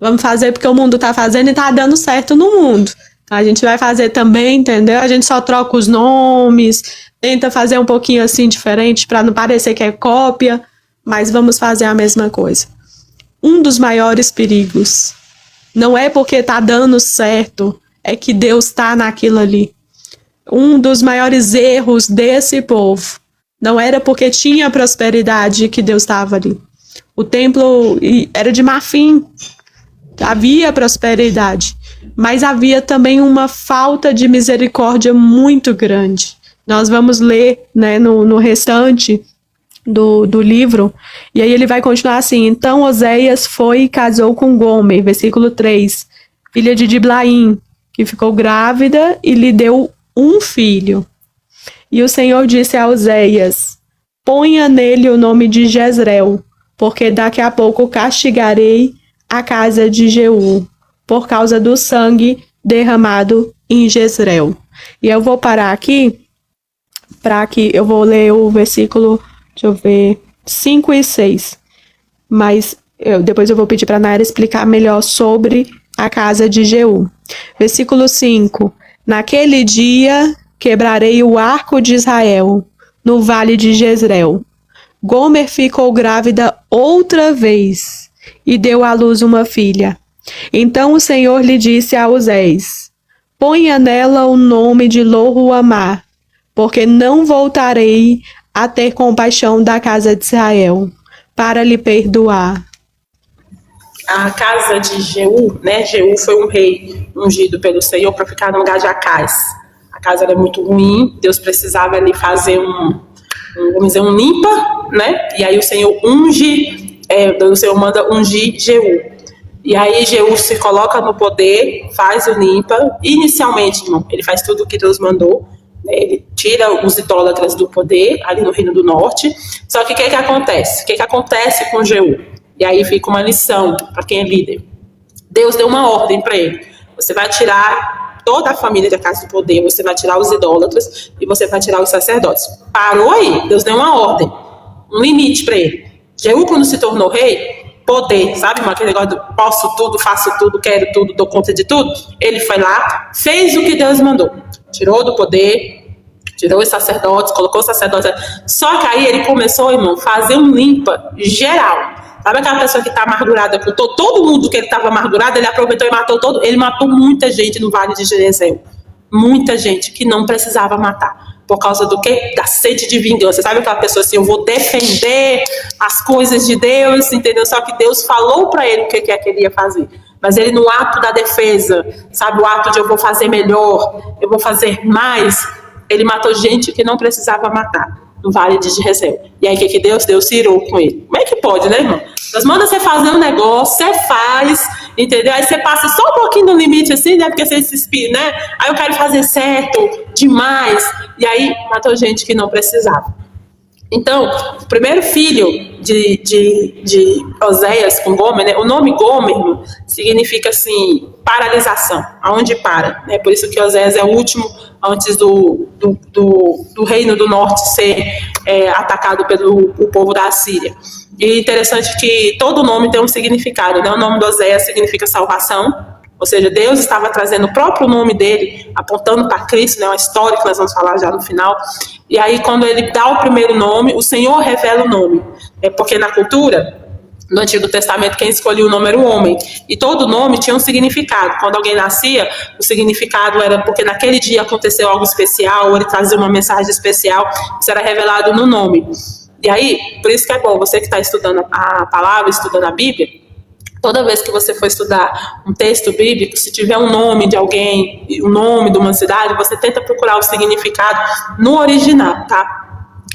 Vamos fazer porque o mundo está fazendo e está dando certo no mundo. A gente vai fazer também, entendeu? A gente só troca os nomes, tenta fazer um pouquinho assim diferente para não parecer que é cópia, mas vamos fazer a mesma coisa. Um dos maiores perigos não é porque está dando certo, é que Deus está naquilo ali. Um dos maiores erros desse povo não era porque tinha prosperidade que Deus estava ali. O templo era de marfim, havia prosperidade, mas havia também uma falta de misericórdia muito grande. Nós vamos ler, né, no restante do livro, e aí ele vai continuar assim: então Oséias foi e casou com Gomer, versículo 3, filha de Diblaim, que ficou grávida e lhe deu um filho. E o Senhor disse a Oséias: ponha nele o nome de Jezreel, porque daqui a pouco castigarei a casa de Jeú, por causa do sangue derramado em Jezreel. E eu vou parar aqui, eu vou ler o versículo, deixa eu ver, 5 e 6. Mas depois eu vou pedir para a Nayara explicar melhor sobre a casa de Jeú. Versículo 5. Naquele dia quebrarei o arco de Israel, no vale de Jezreel. Gomer ficou grávida outra vez e deu à luz uma filha. Então o Senhor lhe disse a Oséias: ponha nela o nome de Lo-ruamá, porque não voltarei a ter compaixão da casa de Israel, para lhe perdoar. A casa de Jeú, né? Jeú foi um rei ungido pelo Senhor para ficar no lugar de Acaz. A casa era muito ruim, Deus precisava ali fazer vamos dizer, um limpa, né? E aí o Senhor o Senhor manda ungir Jeú. E aí Jeú se coloca no poder, faz o limpa. Inicialmente, irmão, ele faz tudo o que Deus mandou. Ele tira os idólatras do poder, ali no Reino do Norte. Só que o que acontece? O que acontece com Jeú? E aí fica uma lição para quem é líder. Deus deu uma ordem para ele. Você vai tirar toda a família da casa do poder, você vai tirar os idólatras e você vai tirar os sacerdotes. Parou aí, Deus deu uma ordem, um limite para ele. Jeú, quando se tornou rei, poder, sabe, aquele negócio do posso tudo, faço tudo, quero tudo, dou conta de tudo. Ele foi lá, fez o que Deus mandou, tirou do poder, tirou os sacerdotes, colocou os sacerdotes. Só que aí ele começou, irmão, fazer um limpa geral. Sabe aquela pessoa que está amargurada com todo mundo que ele estava amargurado, ele aproveitou e matou todo. Ele matou muita gente no Vale de Jezreel. Muita gente que não precisava matar. Por causa do quê? Da sede de vingança. Sabe aquela pessoa assim, eu vou defender as coisas de Deus, entendeu? Só que Deus falou para ele o que é que ele ia fazer. Mas ele no ato da defesa, sabe, o ato de eu vou fazer melhor, eu vou fazer mais, ele matou gente que não precisava matar no Vale de Jezreel. E aí o que Deus? Deus irou com ele. Como é que pode, né, irmão? Deus manda você fazer um negócio, você faz, entendeu? Aí você passa só um pouquinho do limite assim, né? Porque você se inspira, né? Aí eu quero fazer certo, demais. E aí matou gente que não precisava. Então, o primeiro filho de Oséias com Gomer, né? O nome Gomer significa assim, paralisação, aonde para, né? Por isso que Oséias é o último antes do reino do norte ser atacado pelo povo da Assíria. E interessante que todo nome tem um significado, né? O nome de Oséias significa salvação, ou seja, Deus estava trazendo o próprio nome dele, apontando para Cristo, né? Uma história que nós vamos falar já no final. E aí, quando ele dá o primeiro nome, o Senhor revela o nome. Porque na cultura, no Antigo Testamento, quem escolhia o nome era o homem. E todo nome tinha um significado. Quando alguém nascia, o significado era porque naquele dia aconteceu algo especial, ou ele trazia uma mensagem especial, isso era revelado no nome. E aí, por isso que é bom, você que está estudando a palavra, estudando a Bíblia, toda vez que você for estudar um texto bíblico, se tiver um nome de alguém, o nome de uma cidade, você tenta procurar o significado no original, tá?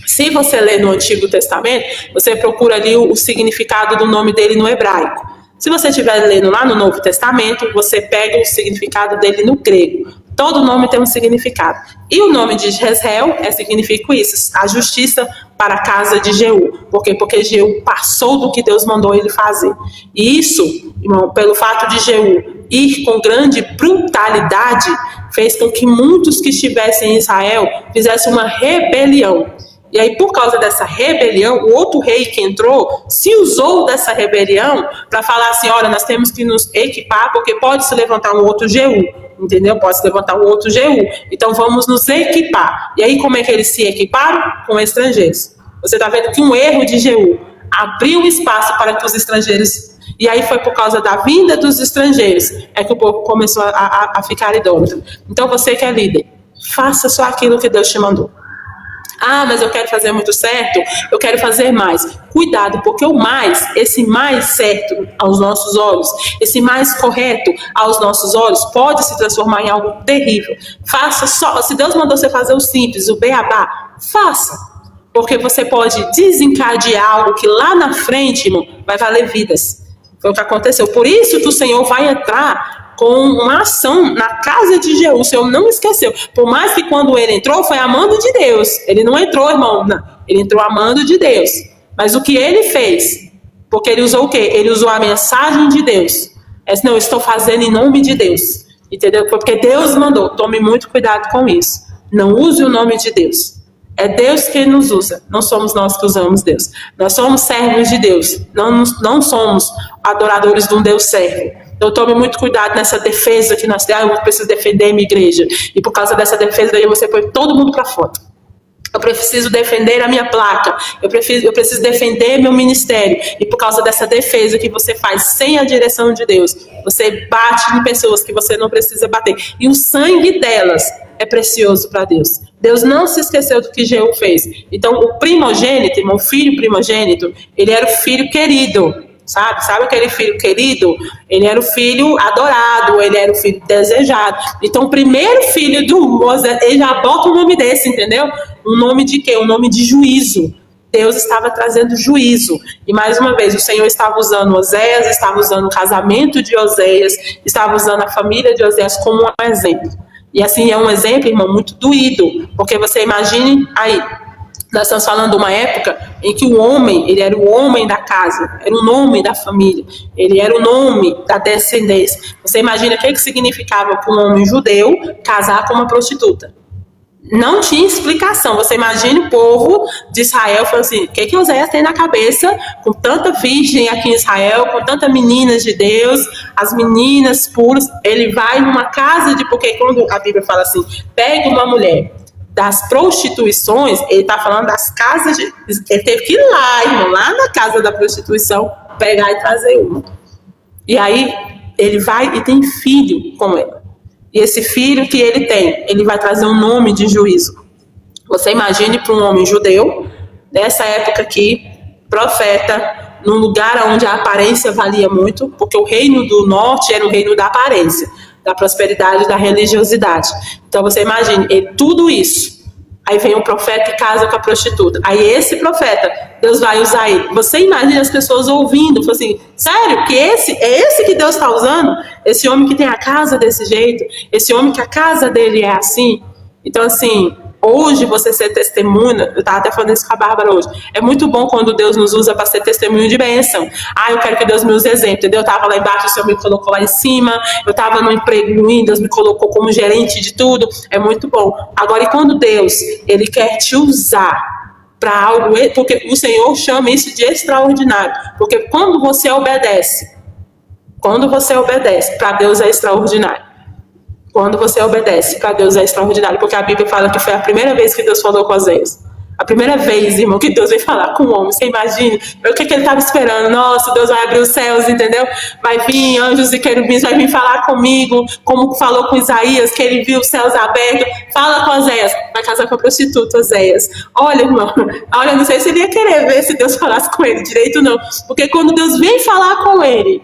Se você lê no Antigo Testamento, você procura ali o significado do nome dele no hebraico. Se você estiver lendo lá no Novo Testamento, você pega o significado dele no grego. Todo nome tem um significado. E o nome de Jezreel significa isso, a justiça para a casa de Jeú. Por quê? Porque Jeú passou do que Deus mandou ele fazer. E isso, irmão, pelo fato de Jeú ir com grande brutalidade, fez com que muitos que estivessem em Israel fizessem uma rebelião. E aí, por causa dessa rebelião, o outro rei que entrou se usou dessa rebelião para falar assim, olha, nós temos que nos equipar, porque pode se levantar um outro Jeú, entendeu? Pode se levantar um outro Jeú. Então, vamos nos equipar. E aí, como é que eles se equiparam? Com estrangeiros. Você está vendo que um erro de Jeú abriu espaço para que os estrangeiros... E aí foi por causa da vinda dos estrangeiros é que o povo começou a ficar idólatra. Então, você que é líder, faça só aquilo que Deus te mandou. Ah, mas eu quero fazer muito certo, eu quero fazer mais. Cuidado, porque o mais, esse mais certo aos nossos olhos, esse mais correto aos nossos olhos, pode se transformar em algo terrível. Faça só, se Deus mandou você fazer o simples, o beabá, faça. Porque você pode desencadear algo que lá na frente, irmão, vai valer vidas. Foi o que aconteceu. Por isso que o Senhor vai entrar com uma ação na casa de Jeú. O Senhor não esqueceu. Por mais que quando ele entrou, foi amando de Deus. Ele não entrou, irmão, não. Ele entrou amando de Deus. Mas o que ele fez? Porque ele usou o quê? Ele usou a mensagem de Deus. Não, eu estou fazendo em nome de Deus. Entendeu? Porque Deus mandou. Tome muito cuidado com isso. Não use o nome de Deus. É Deus quem nos usa, não somos nós que usamos Deus. Nós somos servos de Deus, não somos adoradores de um Deus servo. Então tome muito cuidado nessa defesa que nós temos. Eu preciso defender a minha igreja. E por causa dessa defesa daí você põe todo mundo para fora. Eu preciso defender a minha placa. Eu preciso defender meu ministério. E por causa dessa defesa que você faz sem a direção de Deus, você bate em pessoas que você não precisa bater. E o sangue delas é precioso para Deus. Deus não se esqueceu do que Jeú fez. Então, o primogênito, irmão, o filho primogênito, ele era o filho querido. Sabe aquele filho querido? Ele era o filho adorado, ele era o filho desejado. Então, o primeiro filho do Moisés, ele já bota um nome desse, entendeu? Um nome de quê? Um nome de juízo. Deus estava trazendo juízo. E mais uma vez, o Senhor estava usando Oséias, estava usando o casamento de Oséias, estava usando a família de Oséias como um exemplo. E assim, é um exemplo, irmão, muito doído. Porque você imagine aí, nós estamos falando de uma época em que o homem, ele era o homem da casa, era o nome da família, ele era o nome da descendência. Você imagina o que significava para um homem judeu casar com uma prostituta? Não tinha explicação. Você imagina o povo de Israel falando assim, o que Oséias tem na cabeça com tanta virgem aqui em Israel, com tantas meninas de Deus, as meninas puras. Ele vai numa casa de... Porque quando a Bíblia fala assim, pegue uma mulher das prostituições, ele está falando das casas de... Ele teve que ir lá, irmão, lá na casa da prostituição, pegar e trazer uma. E aí, ele vai e tem filho com ela. E esse filho que ele tem, ele vai trazer um nome de juízo. Você imagine para um homem judeu, nessa época aqui, profeta, num lugar onde a aparência valia muito, porque o reino do norte era o reino da aparência, da prosperidade, da religiosidade. Então você imagine, tudo isso. Aí vem um profeta e casa com a prostituta. Aí esse profeta, Deus vai usar ele. Você imagina as pessoas ouvindo, falando assim, sério, que é esse que Deus está usando? Esse homem que tem a casa desse jeito? Esse homem que a casa dele é assim? Então assim, hoje você ser testemunha, eu estava até falando isso com a Bárbara hoje, é muito bom quando Deus nos usa para ser testemunho de bênção. Eu quero que Deus me use exemplo, entendeu? Eu estava lá embaixo, o Senhor me colocou lá em cima, eu estava no emprego ruim, Deus me colocou como gerente de tudo, é muito bom. Agora, e quando Deus, Ele quer te usar para algo, porque o Senhor chama isso de extraordinário, porque quando você obedece, para Deus é extraordinário. Quando você obedece, para Deus é extraordinário, porque a Bíblia fala que foi a primeira vez que Deus falou com Oséias. A primeira vez, irmão, que Deus veio falar com o homem. Você imagina o que ele estava esperando? Nossa, Deus vai abrir os céus, entendeu? Vai vir anjos e querubins, vai vir falar comigo, como falou com Isaías, que ele viu os céus abertos. Fala com Oséias, vai casar com a prostituta, Oséias. Olha, irmão, não sei se ele ia querer ver se Deus falasse com ele direito, não. Porque quando Deus vem falar com ele,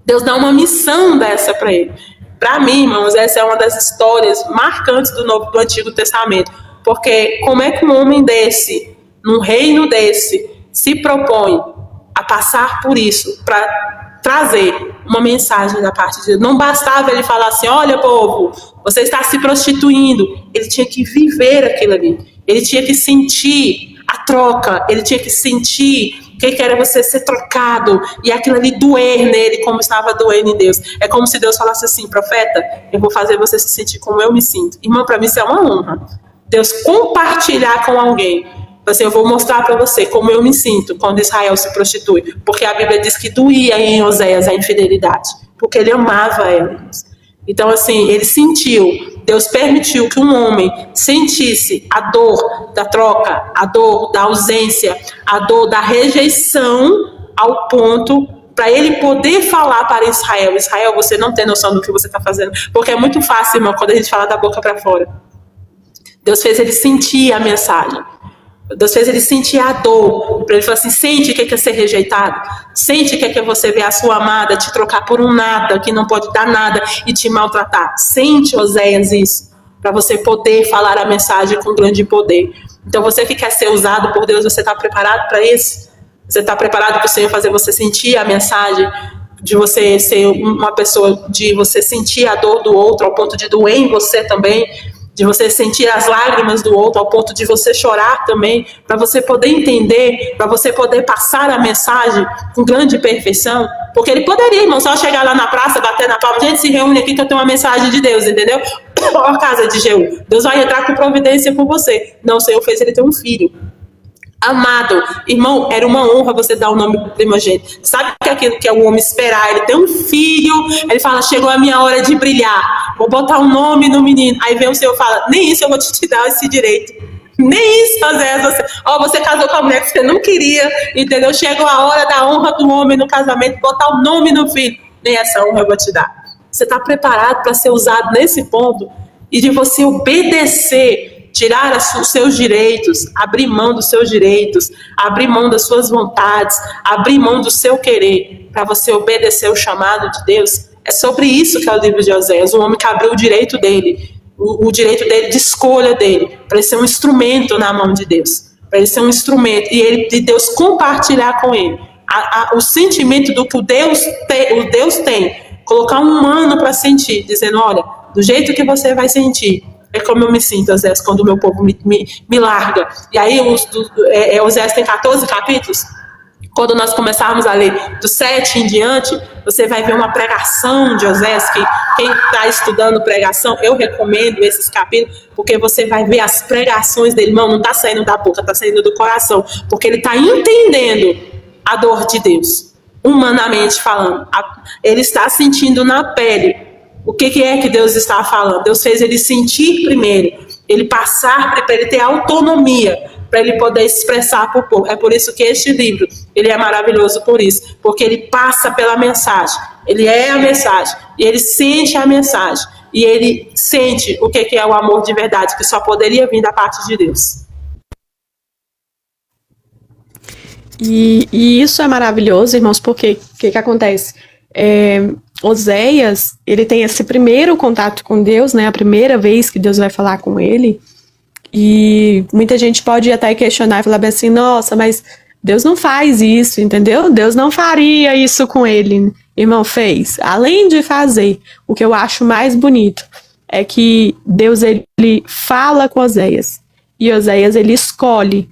Deus dá uma missão dessa para ele. Para mim, irmãos, essa é uma das histórias marcantes do Antigo Testamento. Porque como é que um homem desse, num reino desse, se propõe a passar por isso, para trazer uma mensagem da parte de Deus? Não bastava ele falar assim, olha povo, você está se prostituindo. Ele tinha que viver aquilo ali. Ele tinha que sentir a troca, ele tinha que sentir o que era você ser trocado e aquilo ali doer nele como estava doendo em Deus. É como se Deus falasse assim, profeta, eu vou fazer você se sentir como eu me sinto. Irmão, para mim isso é uma honra. Deus compartilhar com alguém. Assim, eu vou mostrar para você como eu me sinto quando Israel se prostitui. Porque a Bíblia diz que doía em Oséias a infidelidade. Porque ele amava ela. Então assim, ele sentiu, Deus permitiu que um homem sentisse a dor da troca, a dor da ausência, a dor da rejeição, ao ponto para ele poder falar para Israel, Israel, você não tem noção do que você está fazendo, porque é muito fácil, irmão, quando a gente fala da boca para fora. Deus fez ele sentir a mensagem. Deus fez ele sentir a dor. Para ele falar assim, sente o que é ser rejeitado. Sente o que é você ver a sua amada te trocar por um nada, que não pode dar nada e te maltratar. Sente, Oséias, isso. Para você poder falar a mensagem com grande poder. Então você que quer ser usado por Deus, você está preparado para isso? Você está preparado para o Senhor fazer você sentir a mensagem? De você ser uma pessoa, de você sentir a dor do outro ao ponto de doer em você também, de você sentir as lágrimas do outro ao ponto de você chorar também, para você poder entender, para você poder passar a mensagem com grande perfeição, porque ele poderia, irmão, só chegar lá na praça, bater na palma, gente, se reúne aqui que eu tenho uma mensagem de Deus, entendeu? Ó a casa de Jeú, Deus vai entrar com providência por você. Não, o Senhor fez ele ter um filho amado. Irmão, era uma honra você dar o nome pro primogênito. Sabe que aquilo que é o homem esperar, ele tem um filho, ele fala, chegou a minha hora de brilhar, vou botar um nome no menino. Aí vem o Senhor e fala, nem isso eu vou te dar esse direito. Nem isso, Zé, você casou com a mulher que você não queria, entendeu? Chegou a hora da honra do homem no casamento, botar o nome no filho. Nem essa honra eu vou te dar. Você está preparado para ser usado nesse ponto e de você obedecer, tirar os seus direitos, abrir mão dos seus direitos, abrir mão das suas vontades, abrir mão do seu querer, para você obedecer o chamado de Deus? É sobre isso que é o livro de Oséias, um homem que abriu o direito dele, o direito dele, de escolha dele, para ele ser um instrumento na mão de Deus, para ele ser um instrumento, e de Deus compartilhar com ele o sentimento do que o Deus tem, colocar um humano para sentir, dizendo, olha, do jeito que você vai sentir, é como eu me sinto, às vezes, quando o meu povo me larga. E aí, Oséias tem 14 capítulos. Quando nós começarmos a ler do 7 em diante, você vai ver uma pregação de Oséias, que quem está estudando pregação, eu recomendo esses capítulos, porque você vai ver as pregações dele. Irmão, não está saindo da boca, está saindo do coração, porque ele está entendendo a dor de Deus, humanamente falando. Ele está sentindo na pele o que é que Deus está falando. Deus fez ele sentir primeiro, ele passar, para ele ter autonomia, para ele poder expressar para o povo. É por isso que este livro, ele é maravilhoso por isso, porque ele passa pela mensagem, ele é a mensagem, e ele sente a mensagem, e ele sente o que é o amor de verdade, que só poderia vir da parte de Deus. E isso é maravilhoso, irmãos, porque o que acontece? Oséias, ele tem esse primeiro contato com Deus, né? A primeira vez que Deus vai falar com ele. E muita gente pode até questionar e falar assim, nossa, mas Deus não faz isso, entendeu? Deus não faria isso com ele. Irmão, fez. Além de fazer, o que eu acho mais bonito é que Deus, ele fala com Oséias. E Oséias, ele escolhe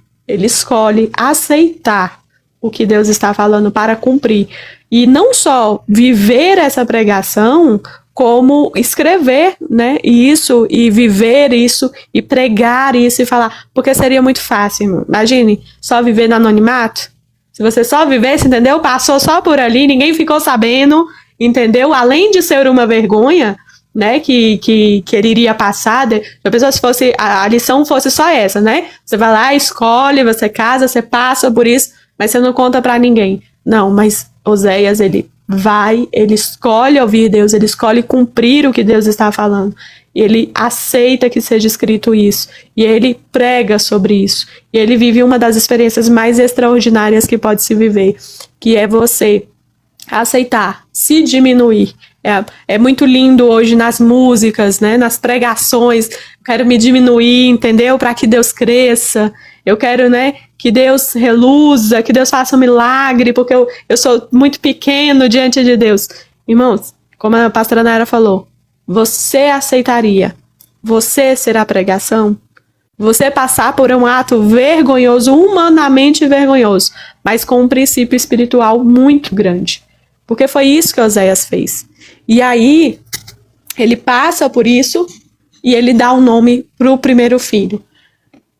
aceitar o que Deus está falando para cumprir. E não só viver essa pregação, como escrever, né, isso, e viver isso, e pregar isso, e falar, porque seria muito fácil, irmão. Imagine, só viver no anonimato. Se você só vivesse, entendeu? Passou só por ali, ninguém ficou sabendo, entendeu? Além de ser uma vergonha, né, que ele iria passar, a pessoa, se fosse, a lição fosse só essa, né? Você vai lá, escolhe, você casa, você passa por isso, mas você não conta pra ninguém. Não, mas Oséias, ele escolhe ouvir Deus, ele escolhe cumprir o que Deus está falando. E ele aceita que seja escrito isso. E ele prega sobre isso. E ele vive uma das experiências mais extraordinárias que pode se viver, que é você aceitar, se diminuir. É muito lindo hoje nas músicas, né, nas pregações. Eu quero me diminuir, entendeu? Para que Deus cresça. Eu quero, né, que Deus reluza, que Deus faça um milagre, porque eu sou muito pequeno diante de Deus. Irmãos, como a pastora Nayara falou, você aceitaria você ser a pregação? Você passar por um ato vergonhoso, humanamente vergonhoso, mas com um princípio espiritual muito grande. Porque foi isso que Oséias fez. E aí, ele passa por isso e ele dá um nome para o primeiro filho.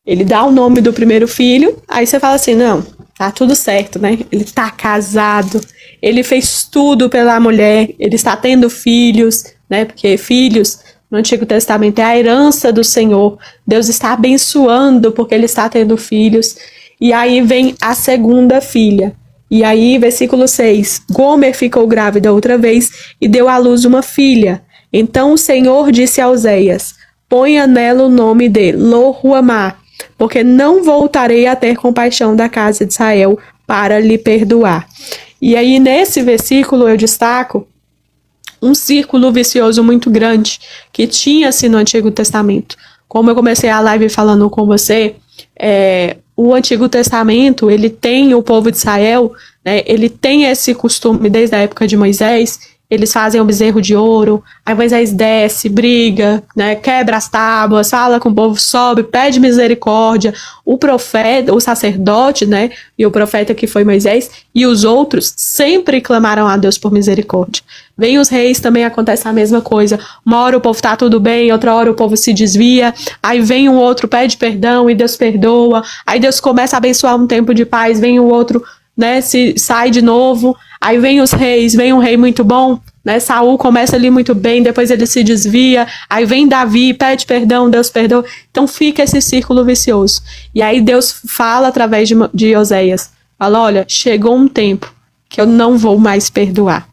Ele dá o nome do primeiro filho, aí você fala assim, não, tá tudo certo, né? Ele tá casado, ele fez tudo pela mulher, ele está tendo filhos, né? Porque filhos no Antigo Testamento é a herança do Senhor. Deus está abençoando porque ele está tendo filhos. E aí vem a segunda filha. E aí, versículo 6, Gomer ficou grávida outra vez e deu à luz uma filha. Então o Senhor disse a Oséias, ponha nela o nome de Lo-Ruhamá, porque não voltarei a ter compaixão da casa de Israel para lhe perdoar. E aí, nesse versículo, eu destaco um círculo vicioso muito grande que tinha-se no Antigo Testamento. Como eu comecei a live falando com você, o Antigo Testamento, ele tem o povo de Israel, né, ele tem esse costume desde a época de Moisés. Eles fazem o bezerro de ouro, aí Moisés desce, briga, né, quebra as tábuas, fala com o povo, sobe, pede misericórdia. O profeta, o sacerdote, né, e o profeta que foi Moisés, e os outros sempre clamaram a Deus por misericórdia. Vem os reis, também acontece a mesma coisa. Uma hora o povo tá tudo bem, outra hora o povo se desvia, aí vem um outro, pede perdão e Deus perdoa, aí Deus começa a abençoar um tempo de paz, vem o outro, né, sai de novo. Aí vem os reis, vem um rei muito bom, né? Saul começa ali muito bem, depois ele se desvia. Aí vem Davi, pede perdão, Deus perdoa. Então fica esse círculo vicioso. E aí Deus fala através de Oséias. Fala, olha, chegou um tempo que eu não vou mais perdoar.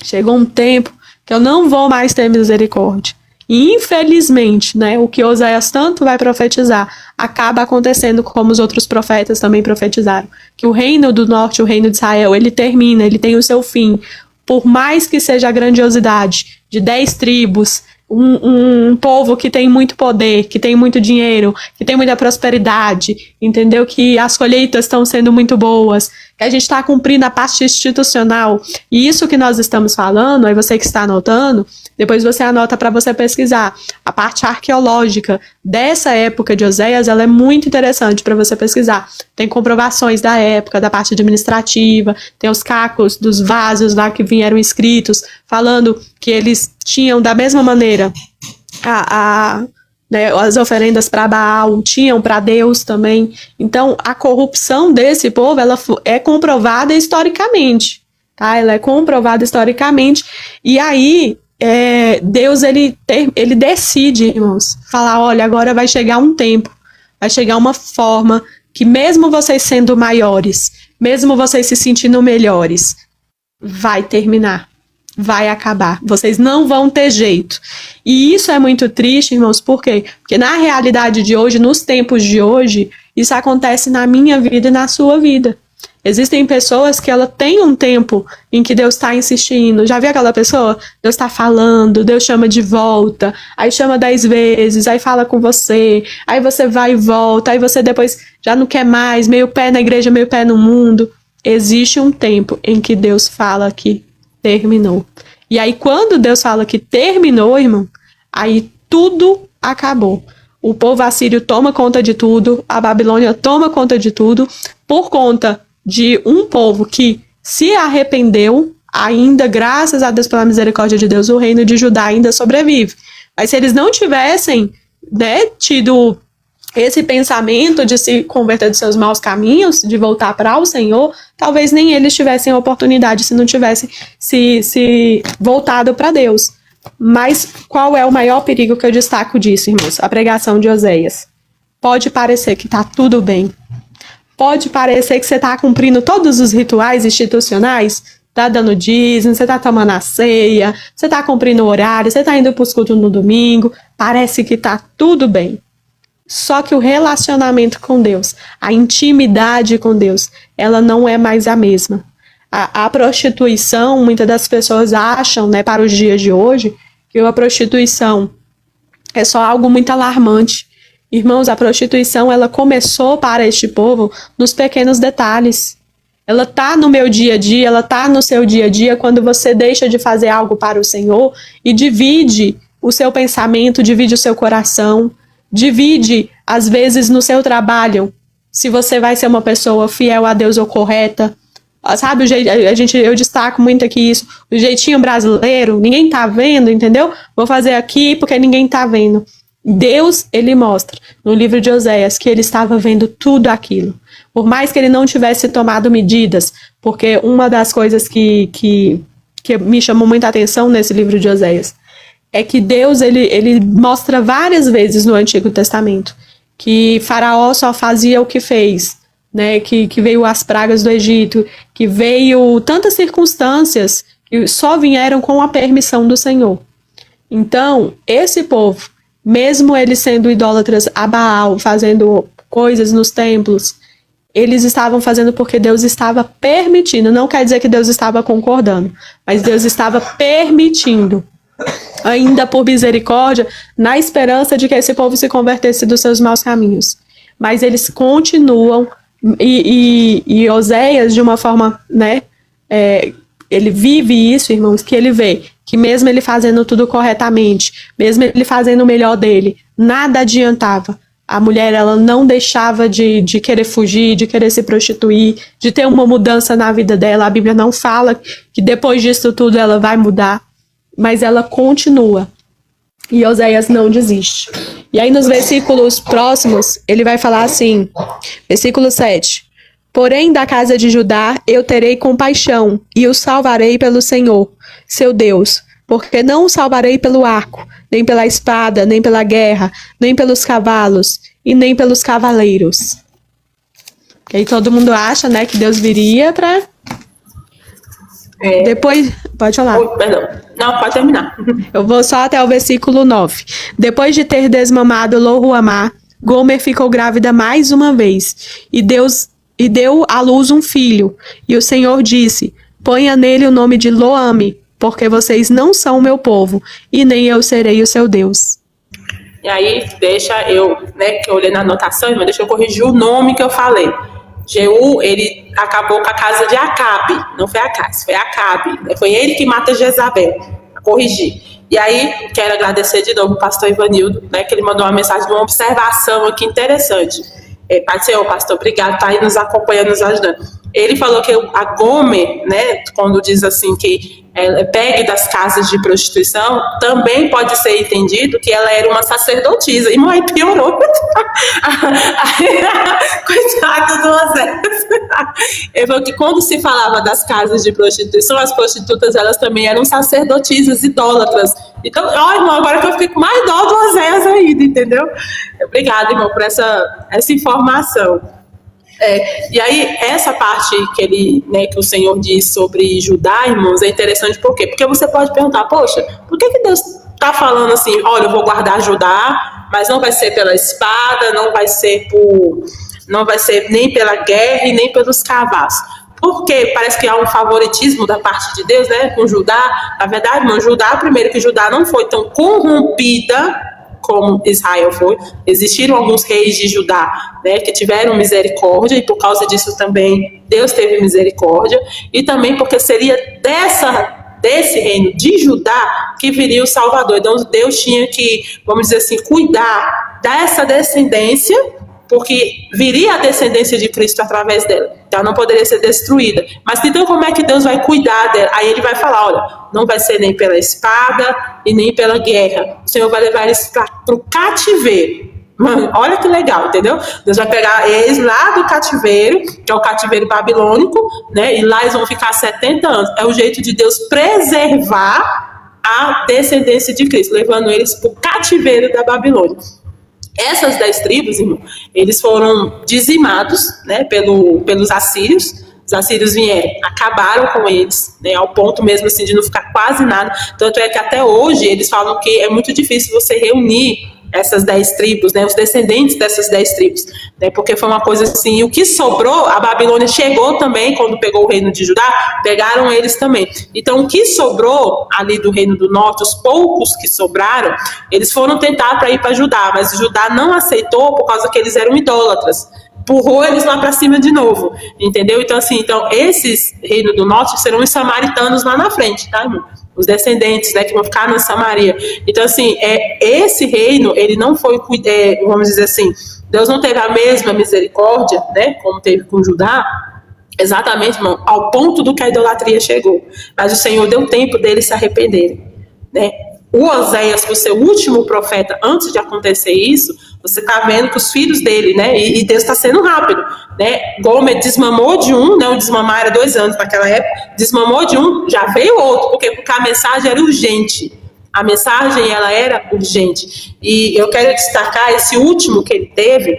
Chegou um tempo que eu não vou mais ter misericórdia. E infelizmente, né, o que Oséias tanto vai profetizar acaba acontecendo como os outros profetas também profetizaram. Que o reino do norte, o reino de Israel, ele termina, ele tem o seu fim. Por mais que seja a grandiosidade de 10 tribos, um povo que tem muito poder, que tem muito dinheiro, que tem muita prosperidade, entendeu? Que as colheitas estão sendo muito boas, que a gente está cumprindo a parte institucional. E isso que nós estamos falando, aí você que está anotando, depois você anota para você pesquisar. A parte arqueológica dessa época de Oséias, ela é muito interessante para você pesquisar. Tem comprovações da época, da parte administrativa, tem os cacos dos vasos lá que vieram escritos, falando que eles tinham da mesma maneira né, as oferendas para Baal, tinham para Deus também. Então, a corrupção desse povo, ela é comprovada historicamente, tá? Ela é comprovada historicamente. E aí, Deus, ele decide, irmãos, falar, olha, agora vai chegar um tempo, vai chegar uma forma que mesmo vocês sendo maiores, mesmo vocês se sentindo melhores, vai terminar. Vai acabar. Vocês não vão ter jeito. E isso é muito triste, irmãos, por quê? Porque na realidade de hoje, nos tempos de hoje, isso acontece na minha vida e na sua vida. Existem pessoas que ela tem um tempo em que Deus está insistindo. Já viu aquela pessoa? Deus está falando, Deus chama de volta, aí chama 10 vezes, aí fala com você, aí você vai e volta, aí você depois já não quer mais, meio pé na igreja, meio pé no mundo. Existe um tempo em que Deus fala que terminou. E aí, quando Deus fala que terminou, irmão, aí tudo acabou. O povo assírio toma conta de tudo, a Babilônia toma conta de tudo, por conta de um povo que se arrependeu, ainda, graças a Deus, pela misericórdia de Deus, o reino de Judá ainda sobrevive. Mas se eles não tivessem, né, tido esse pensamento de se converter dos seus maus caminhos, de voltar para o Senhor, talvez nem eles tivessem a oportunidade se não tivessem se voltado para Deus. Mas qual é o maior perigo que eu destaco disso, irmãos? A pregação de Oséias. Pode parecer que está tudo bem. Pode parecer que você está cumprindo todos os rituais institucionais, tá dando dízimo, você tá tomando a ceia, você tá cumprindo o horário, você tá indo pros cultos no domingo, parece que tá tudo bem. Só que o relacionamento com Deus, a intimidade com Deus, ela não é mais a mesma. A prostituição, muitas das pessoas acham, né, para os dias de hoje, que a prostituição é só algo muito alarmante. Irmãos, a prostituição, ela começou para este povo nos pequenos detalhes. Ela tá no meu dia a dia, ela tá no seu dia a dia, quando você deixa de fazer algo para o Senhor e divide o seu pensamento, divide o seu coração, divide, às vezes, no seu trabalho, se você vai ser uma pessoa fiel a Deus ou correta. Sabe, eu destaco muito aqui isso, o jeitinho brasileiro, ninguém tá vendo, entendeu? Vou fazer aqui porque ninguém tá vendo. Deus, ele mostra no livro de Oséias que ele estava vendo tudo aquilo. Por mais que ele não tivesse tomado medidas, porque uma das coisas que me chamou muita atenção nesse livro de Oséias é que Deus, ele mostra várias vezes no Antigo Testamento que Faraó só fazia o que fez, né? Que veio as pragas do Egito, que veio tantas circunstâncias que só vieram com a permissão do Senhor. Então, esse povo mesmo eles sendo idólatras a Baal, fazendo coisas nos templos, eles estavam fazendo porque Deus estava permitindo. Não quer dizer que Deus estava concordando, mas Deus estava permitindo, ainda por misericórdia, na esperança de que esse povo se convertesse dos seus maus caminhos. Mas eles continuam, e Oséias, de uma forma, né, ele vive isso, irmãos, que ele vê que mesmo ele fazendo tudo corretamente, mesmo ele fazendo o melhor dele, nada adiantava. A mulher, ela não deixava de querer fugir, de querer se prostituir, de ter uma mudança na vida dela. A Bíblia não fala que depois disso tudo ela vai mudar, mas ela continua. E Oséias não desiste. E aí nos versículos próximos, ele vai falar assim, versículo 7. Porém, da casa de Judá eu terei compaixão, e o salvarei pelo Senhor, seu Deus, porque não o salvarei pelo arco, nem pela espada, nem pela guerra, nem pelos cavalos, e nem pelos cavaleiros. E aí todo mundo acha, né, que Deus viria para... Depois... Pode falar. Perdão. Não, pode terminar. Eu vou só até o versículo 9. Depois de ter desmamado Lo-Ruamá, Gomer ficou grávida mais uma vez, e deu à luz um filho. E o Senhor disse, ponha nele o nome de Lo-Ami, porque vocês não são o meu povo, e nem eu serei o seu Deus. E aí, deixa eu, né, que eu olhei na anotação, mas deixa eu corrigir o nome que eu falei. Jeú, ele acabou com a casa de Acabe, não foi Acaz, foi Acabe, né? Foi ele que mata Jezabel, corrigir. E aí, quero agradecer de novo o pastor Ivanildo, né, que ele mandou uma mensagem de uma observação aqui interessante. Senhor, pastor, obrigado, tá aí nos acompanhando, nos ajudando. Ele falou que a Gomer, né, quando diz assim que pegue das casas de prostituição, também pode ser entendido que ela era uma sacerdotisa. E aí piorou. Coitado do Oséias. Ele falou que quando se falava das casas de prostituição, as prostitutas, elas também eram sacerdotisas, idólatras. Então, ó, irmão, agora que eu fiquei com mais dó do Oséias ainda, entendeu? Obrigada, irmão, por essa informação. E aí, essa parte que ele, né, que o Senhor diz sobre Judá, irmãos, é interessante por quê? Porque você pode perguntar, poxa, por que Deus está falando assim, olha, eu vou guardar Judá, mas não vai ser pela espada, não vai ser nem pela guerra e nem pelos cavalos. Porque parece que há um favoritismo da parte de Deus, né, com Judá. Na verdade, irmão, Judá, primeiro que Judá não foi tão corrompida como Israel foi. Existiram alguns reis de Judá, né, que tiveram misericórdia, e por causa disso também Deus teve misericórdia, e também porque seria desse reino de Judá que viria o Salvador. Então Deus tinha que, vamos dizer assim, cuidar dessa descendência, porque viria a descendência de Cristo através dela. Ela não poderia ser destruída. Mas então como é que Deus vai cuidar dela? Aí ele vai falar, olha, não vai ser nem pela espada e nem pela guerra. O Senhor vai levar eles para o cativeiro. Mano, olha que legal, entendeu? Deus vai pegar eles lá do cativeiro, que é o cativeiro babilônico, né? E lá eles vão ficar 70 anos. É o jeito de Deus preservar a descendência de Cristo, levando eles para o cativeiro da Babilônia. Essas 10 tribos, irmão, eles foram dizimados, né, pelos assírios. Os assírios vieram, acabaram com eles, né, ao ponto mesmo assim de não ficar quase nada. Tanto é que até hoje eles falam que é muito difícil você reunir essas 10 tribos, né, os descendentes dessas 10 tribos, né, porque foi uma coisa assim, e o que sobrou, a Babilônia chegou também, quando pegou o reino de Judá, pegaram eles também. Então, o que sobrou ali do reino do norte, os poucos que sobraram, eles foram tentar para ir para Judá, mas Judá não aceitou por causa que eles eram idólatras. Empurrou eles lá para cima de novo, entendeu? Então, assim, esses reinos do norte serão os samaritanos lá na frente, tá, irmão? Os descendentes, né, que vão ficar na Samaria. Então, assim, esse reino, ele não foi, vamos dizer assim, Deus não teve a mesma misericórdia, né, como teve com Judá, exatamente, irmão, ao ponto do que a idolatria chegou. Mas o Senhor deu tempo deles se arrependerem, né? O Oséias, por ser o último profeta antes de acontecer isso, você está vendo que os filhos dele, né, e Deus está sendo rápido, né, Gomer desmamou de um, né, o desmamar era 2 anos naquela época, desmamou de um, já veio outro, porque a mensagem era urgente, a mensagem ela era urgente, e eu quero destacar esse último que ele teve,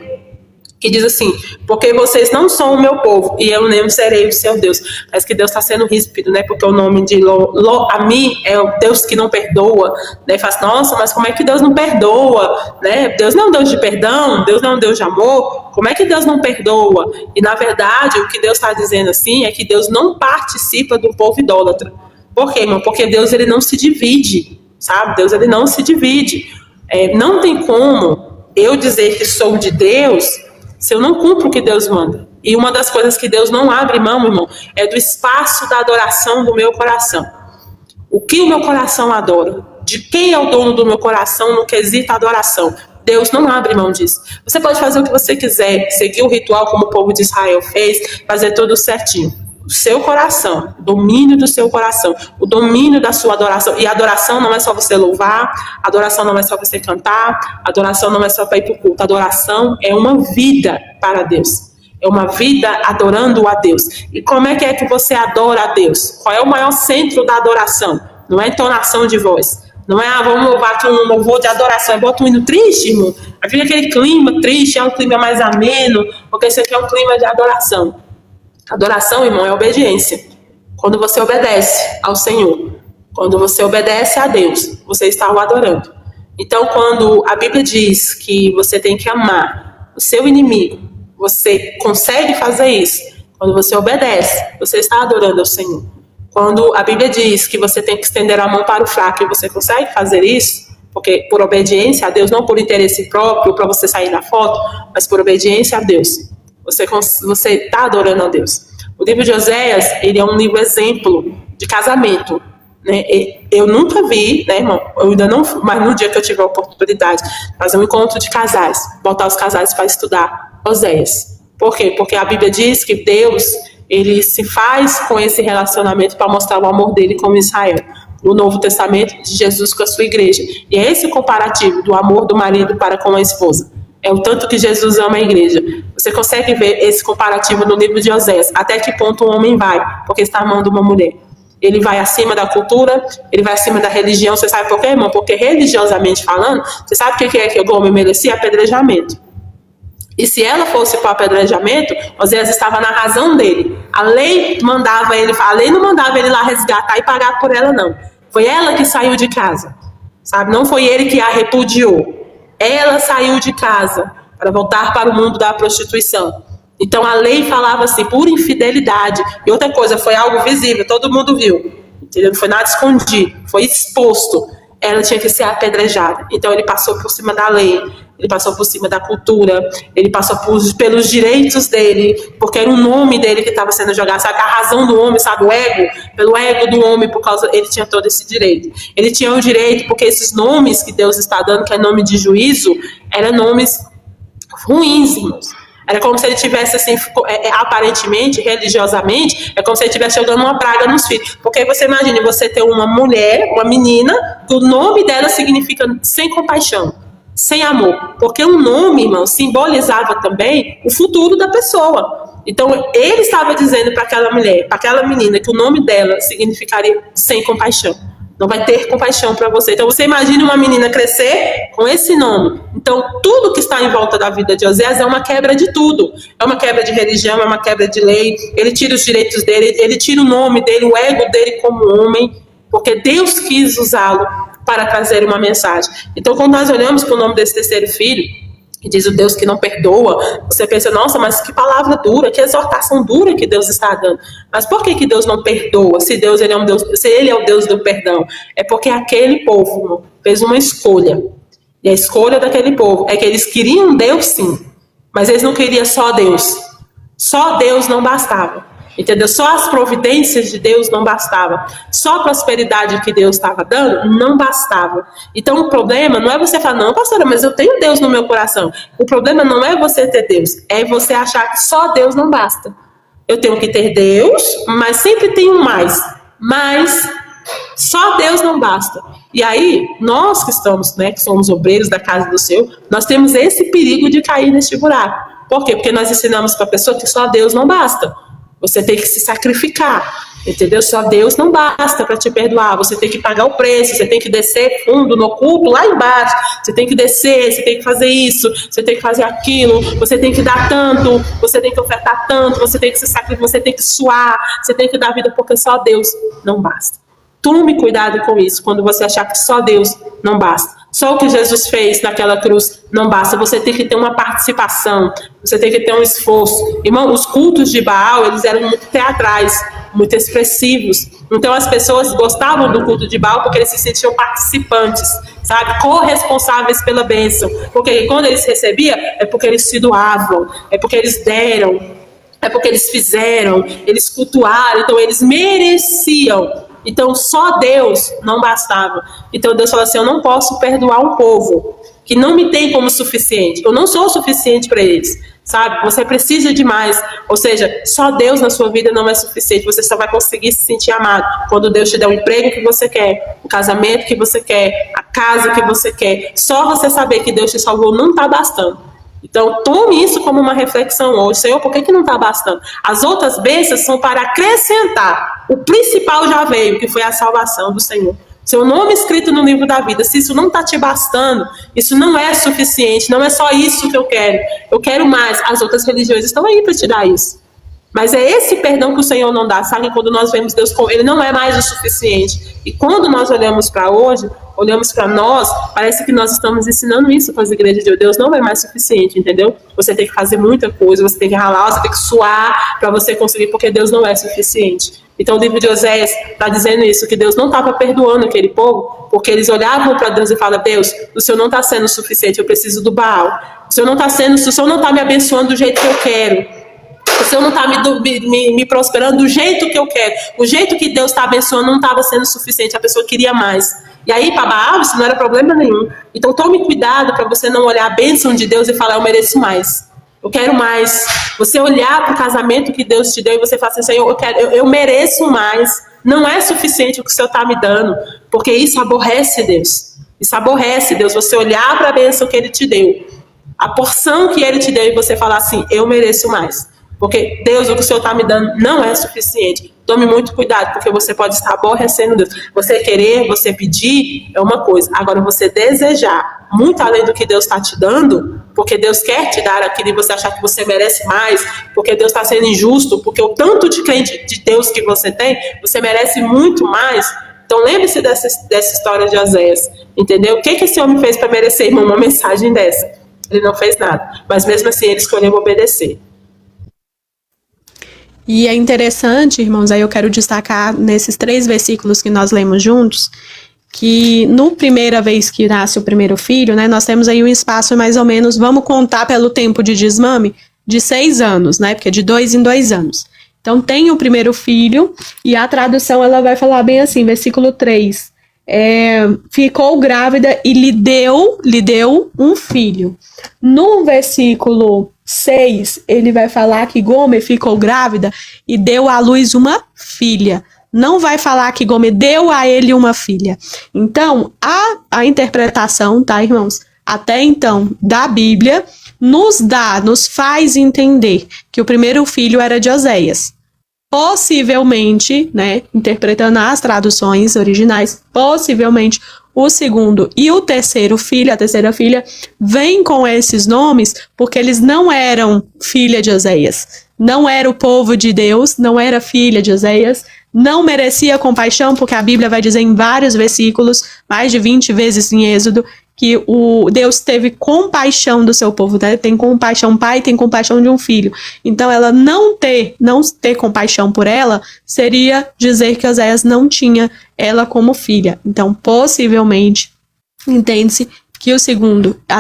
que diz assim, porque vocês não são o meu povo, e eu nem serei o seu Deus. Parece que Deus está sendo ríspido, né? Porque o nome de Lo-Ami é o Deus que não perdoa, né? Fala assim, nossa, mas como é que Deus não perdoa, né? Deus não é um Deus de perdão, Deus não é um Deus de amor, como é que Deus não perdoa? E na verdade, o que Deus está dizendo assim, é que Deus não participa do povo idólatra. Por quê, irmão? Porque Deus, ele não se divide, sabe? Deus, ele não se divide. Não tem como eu dizer que sou de Deus se eu não cumpro o que Deus manda. E uma das coisas que Deus não abre mão, irmão, é do espaço da adoração do meu coração. O que o meu coração adora? De quem é o dono do meu coração no quesito adoração? Deus não abre mão disso. Você pode fazer o que você quiser, seguir o ritual como o povo de Israel fez, fazer tudo certinho. O seu coração, o domínio do seu coração, o domínio da sua adoração. E a adoração não é só você louvar, a adoração não é só você cantar, a adoração não é só para ir para o culto. A adoração é uma vida para Deus. É uma vida adorando a Deus. E como é que você adora a Deus? Qual é o maior centro da adoração? Não é entonação de voz. Não é, vamos louvar aqui um louvor de adoração. Bota um hino triste, irmão. Aí fica aquele clima triste, é um clima mais ameno, porque esse aqui é um clima de adoração. Adoração, irmão, é obediência. Quando você obedece ao Senhor, quando você obedece a Deus, você está o adorando. Então, quando a Bíblia diz que você tem que amar o seu inimigo, você consegue fazer isso. Quando você obedece, você está adorando ao Senhor. Quando a Bíblia diz que você tem que estender a mão para o fraco e você consegue fazer isso, porque por obediência a Deus, não por interesse próprio, para você sair na foto, mas por obediência a Deus. Você está adorando a Deus. O livro de Oséias, ele é um livro exemplo de casamento, né? Eu nunca vi, né, irmão? Eu ainda não, mas no dia que eu tiver a oportunidade de fazer um encontro de casais, botar os casais para estudar Oséias. Por quê? Porque a Bíblia diz que Deus, ele se faz com esse relacionamento para mostrar o amor dele como Israel. No Novo Testamento, de Jesus com a sua igreja. E é esse o comparativo do amor do marido para com a esposa. É o tanto que Jesus ama a igreja. Você consegue ver esse comparativo no livro de Oséias. Até que ponto um homem vai, porque está amando uma mulher. Ele vai acima da cultura, ele vai acima da religião. Você sabe por quê, irmão? Porque religiosamente falando, você sabe o que é que o homem merecia? Apedrejamento. E se ela fosse para o apedrejamento, Oséias estava na razão dele. A lei mandava ele, a lei não mandava ele lá resgatar e pagar por ela, não. Foi ela que saiu de casa, sabe? Não foi ele que a repudiou. Ela saiu de casa para voltar para o mundo da prostituição. Então a lei falava assim, por infidelidade. E outra coisa, foi algo visível, todo mundo viu. Entendeu? Não foi nada escondido, foi exposto. Ela tinha que ser apedrejada. Então ele passou por cima da lei, ele passou por cima da cultura, ele passou pelos direitos dele, porque era o nome dele que estava sendo jogado, sabe? A razão do homem, sabe? O ego, pelo ego do homem, por causa, ele tinha todo esse direito. Ele tinha o direito, porque esses nomes que Deus está dando, que é nome de juízo, eram nomes ruins, irmãos. Era como se ele tivesse, assim, aparentemente, religiosamente, é como se ele estivesse jogando uma praga nos filhos. Porque você imagina, você ter uma mulher, uma menina, que o nome dela significa sem compaixão, sem amor. Porque o nome, irmão, simbolizava também o futuro da pessoa. Então, ele estava dizendo para aquela mulher, para aquela menina, que o nome dela significaria sem compaixão. Não vai ter compaixão para você. Então, você imagina uma menina crescer com esse nome. Então, tudo que está em volta da vida de Oséias é uma quebra de tudo. É uma quebra de religião, é uma quebra de lei. Ele tira os direitos dele, ele tira o nome dele, o ego dele como homem, porque Deus quis usá-lo para trazer uma mensagem. Então, quando nós olhamos para o nome desse terceiro filho, que diz o Deus que não perdoa, você pensa, nossa, mas que palavra dura, que exortação dura que Deus está dando. Mas por que Deus não perdoa, se Deus ele é um Deus, se ele é o Deus do perdão? É porque aquele povo fez uma escolha. E a escolha daquele povo é que eles queriam Deus sim, mas eles não queriam só Deus. Só Deus não bastava. Entendeu? Só as providências de Deus não bastava. Só a prosperidade que Deus estava dando não bastava. Então o problema não é você falar, não, pastora, mas eu tenho Deus no meu coração. O problema não é você ter Deus, é você achar que só Deus não basta. Eu tenho que ter Deus, mas sempre tem um mais. Mas só Deus não basta. E aí, nós que estamos, né, que somos obreiros da casa do Senhor, nós temos esse perigo de cair neste buraco. Por quê? Porque nós ensinamos para a pessoa que só Deus não basta. Você tem que se sacrificar. entendeu? Só Deus não basta para te perdoar, você tem que pagar o preço, você tem que descer fundo no culto, lá embaixo, você tem que descer, você tem que fazer isso, você tem que fazer aquilo, você tem que dar tanto, você tem que ofertar tanto, você tem que se sacrificar, você tem que suar, você tem que dar vida, porque só Deus não basta. Tome cuidado com isso, quando você achar que só Deus não basta. Só o que Jesus fez naquela cruz não basta. Você tem que ter uma participação, você tem que ter um esforço. Irmão, os cultos de Baal, eles eram muito teatrais, muito expressivos. Então as pessoas gostavam do culto de Baal porque eles se sentiam participantes, sabe? Corresponsáveis pela bênção. Porque quando eles recebiam, é porque eles se doavam, é porque eles deram, é porque eles fizeram, eles cultuaram, então eles mereciam. Então só Deus não bastava. Então Deus falou assim, eu não posso perdoar um povo que não me tem como suficiente. Eu não sou o suficiente para eles, sabe? Você precisa de mais. Ou seja, só Deus na sua vida não é suficiente. Você só vai conseguir se sentir amado quando Deus te der o emprego que você quer, o casamento que você quer, a casa que você quer. Só você saber que Deus te salvou não está bastando. Então, tome isso como uma reflexão hoje. Senhor, por que não está bastando? As outras bênçãos são para acrescentar. O principal já veio, que foi a salvação do Senhor. Seu nome escrito no livro da vida. Se isso não está te bastando, isso não é suficiente. Não é só isso que eu quero. Eu quero mais. As outras religiões estão aí para te dar isso. Mas é esse perdão que o Senhor não dá, sabe? Quando nós vemos Deus, Ele não é mais o suficiente. E quando nós olhamos para hoje, olhamos para nós, parece que nós estamos ensinando isso para as igrejas de Deus. Deus não é mais suficiente, entendeu? Você tem que fazer muita coisa, você tem que ralar, você tem que suar para você conseguir, porque Deus não é suficiente. Então o livro de Oséias está dizendo isso, que Deus não estava perdoando aquele povo, porque eles olhavam para Deus e falavam, Deus, o Senhor não está sendo suficiente, eu preciso do Baal. O Senhor não está me abençoando do jeito que eu quero. O Senhor não está me prosperando do jeito que eu quero. O jeito que Deus está abençoando não estava sendo suficiente. A pessoa queria mais. E aí, para Baal, isso não era problema nenhum. Então, tome cuidado para você não olhar a bênção de Deus e falar, eu mereço mais. Eu quero mais. Você olhar para o casamento que Deus te deu e você falar assim, Senhor, eu mereço mais. Não é suficiente o que o Senhor está me dando. Porque isso aborrece Deus. Isso aborrece Deus. Você olhar para a bênção que Ele te deu. A porção que Ele te deu e você falar assim, eu mereço mais. Porque Deus, o que o Senhor está me dando não é suficiente. Tome muito cuidado, porque você pode estar aborrecendo Deus. Você querer, você pedir é uma coisa. Agora, você desejar muito além do que Deus está te dando, porque Deus quer te dar aquilo e você achar que você merece mais, porque Deus está sendo injusto, porque o tanto de crente de Deus que você tem, você merece muito mais. Então, lembre-se dessa história de Oséias. Entendeu? O que esse homem fez para merecer, irmão, uma mensagem dessa? Ele não fez nada. Mas mesmo assim, ele escolheu obedecer. E é interessante, irmãos, aí eu quero destacar nesses 3 versículos que nós lemos juntos, que no primeira vez que nasce o primeiro filho, né, nós temos aí um espaço mais ou menos, vamos contar pelo tempo de desmame, de 6 anos, né, porque é de 2 em 2 anos. Então tem o primeiro filho, e a tradução ela vai falar bem assim, versículo 3, ficou grávida e lhe deu um filho. No versículo 6, ele vai falar que Gomer ficou grávida e deu à luz uma filha. Não vai falar que Gomer deu a ele uma filha. Então, a interpretação, tá, irmãos? Até então, da Bíblia, nos faz entender que o primeiro filho era de Oséias. Possivelmente, né, interpretando as traduções originais, possivelmente o segundo e o terceiro filho, a terceira filha, vem com esses nomes porque eles não eram filha de Oséias. Não era o povo de Deus, não era filha de Oséias, não merecia compaixão, porque a Bíblia vai dizer em vários versículos, mais de 20 vezes em Êxodo, que o Deus teve compaixão do seu povo, né? Tem compaixão, pai tem compaixão de um filho. Então, ela não ter compaixão por ela, seria dizer que Oséias não tinha ela como filha. Então, possivelmente, entende-se que a